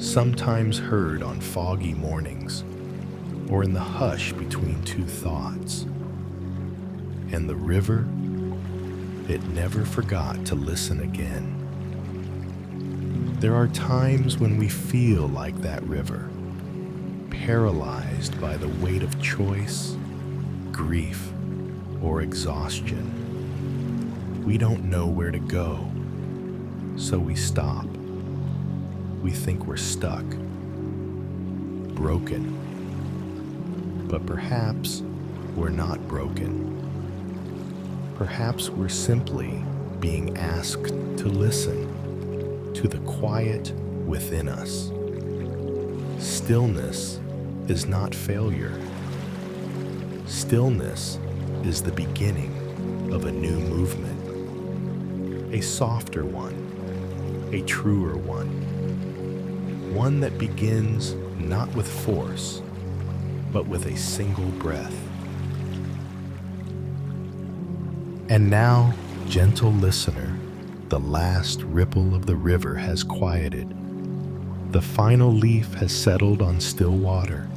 sometimes heard on foggy mornings, or in the hush between two thoughts. And the river, it never forgot to listen again. There are times when we feel like that river, paralyzed by the weight of choice, grief, or exhaustion. We don't know where to go, so we stop. We think we're stuck, broken. But perhaps we're not broken. Perhaps we're simply being asked to listen to the quiet within us. Stillness is not failure. Stillness is the beginning of a new movement, a softer one, a truer one that begins not with force, but with a single breath. And now, gentle listener, the last ripple of the river has quieted. The final leaf has settled on still water.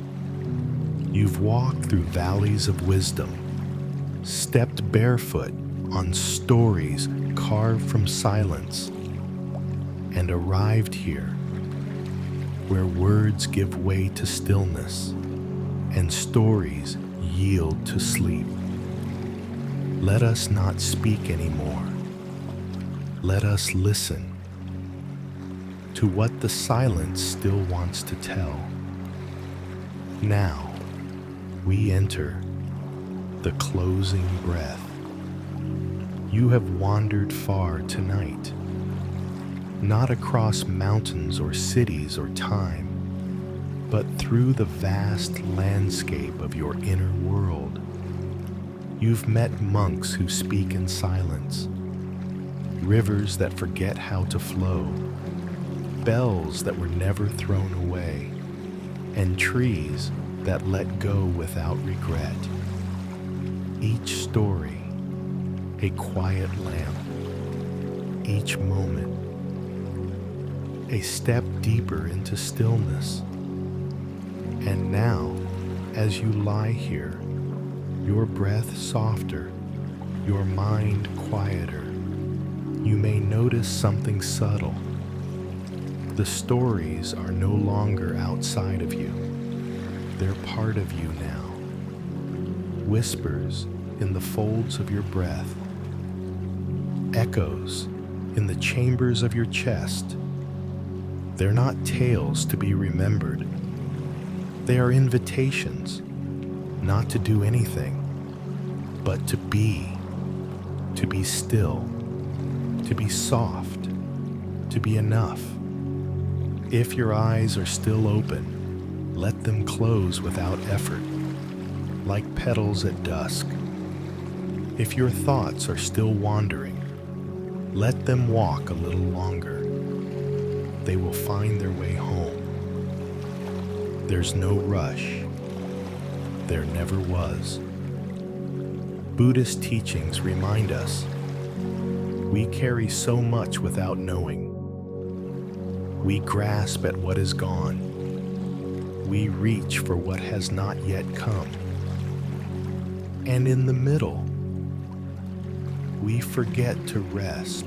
You've walked through valleys of wisdom, stepped barefoot on stories carved from silence, and arrived here, where words give way to stillness, and stories yield to sleep. Let us not speak anymore. Let us listen to what the silence still wants to tell. Now, we enter the closing breath. You have wandered far tonight, not across mountains or cities or time, but through the vast landscape of your inner world. You've met monks who speak in silence, rivers that forget how to flow, bells that were never thrown away, and trees that let go without regret. Each story, a quiet lamp. Each moment, a step deeper into stillness. And now, as you lie here, your breath softer, your mind quieter, you may notice something subtle. The stories are no longer outside of you. They're part of you now. Whispers in the folds of your breath, echoes in the chambers of your chest. They're not tales to be remembered. They are invitations, not to do anything, but to be still, to be soft, to be enough. If your eyes are still open, let them close without effort, like petals at dusk. If your thoughts are still wandering, let them walk a little longer. They will find their way home. There's no rush. There never was. Buddhist teachings remind us we carry so much without knowing. We grasp at what is gone. We reach for what has not yet come. And in the middle, we forget to rest.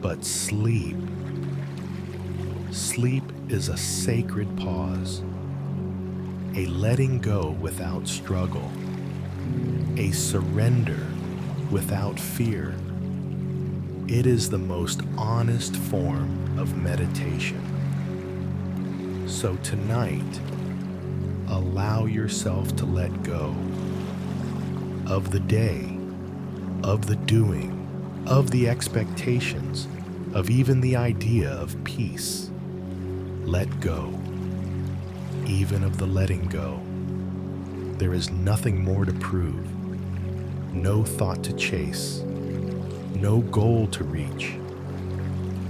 But sleep is a sacred pause, a letting go without struggle, a surrender without fear. It is the most honest form of meditation. So tonight, allow yourself to let go of the day, of the doing, of the expectations, of even the idea of peace. Let go, even of the letting go. There is nothing more to prove, no thought to chase, no goal to reach.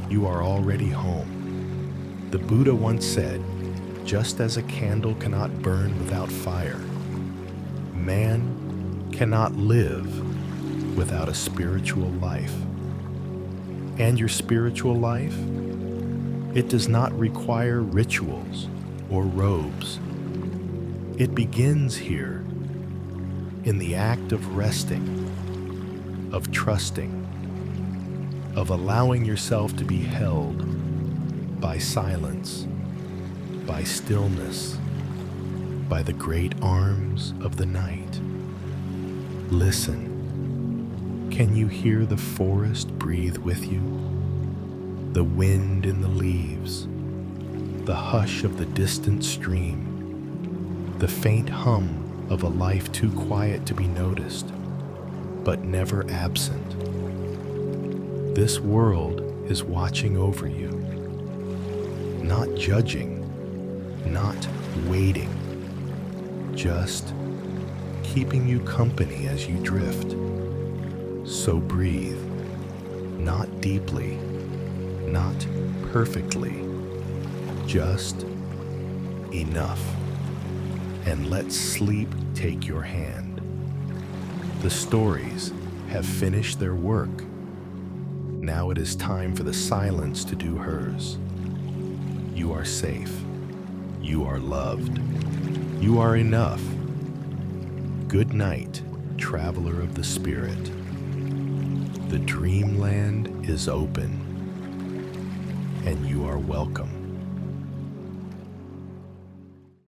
You are already home. The Buddha once said, just as a candle cannot burn without fire, man cannot live without a spiritual life. And your spiritual life? It does not require rituals or robes. It begins here, in the act of resting, of trusting, of allowing yourself to be held by silence, by stillness, by the great arms of the night. Listen. Can you hear the forest breathe with you? The wind in the leaves, the hush of the distant stream, the faint hum of a life too quiet to be noticed, but never absent. This world is watching over you, not judging, not waiting, just keeping you company as you drift. So breathe, not deeply, not perfectly, just enough, and let sleep take your hand. The stories have finished their work. Now it is time for the silence to do hers. You are safe. You are loved. You are enough. Good night, traveler of the spirit. The dreamland is open, and you are welcome.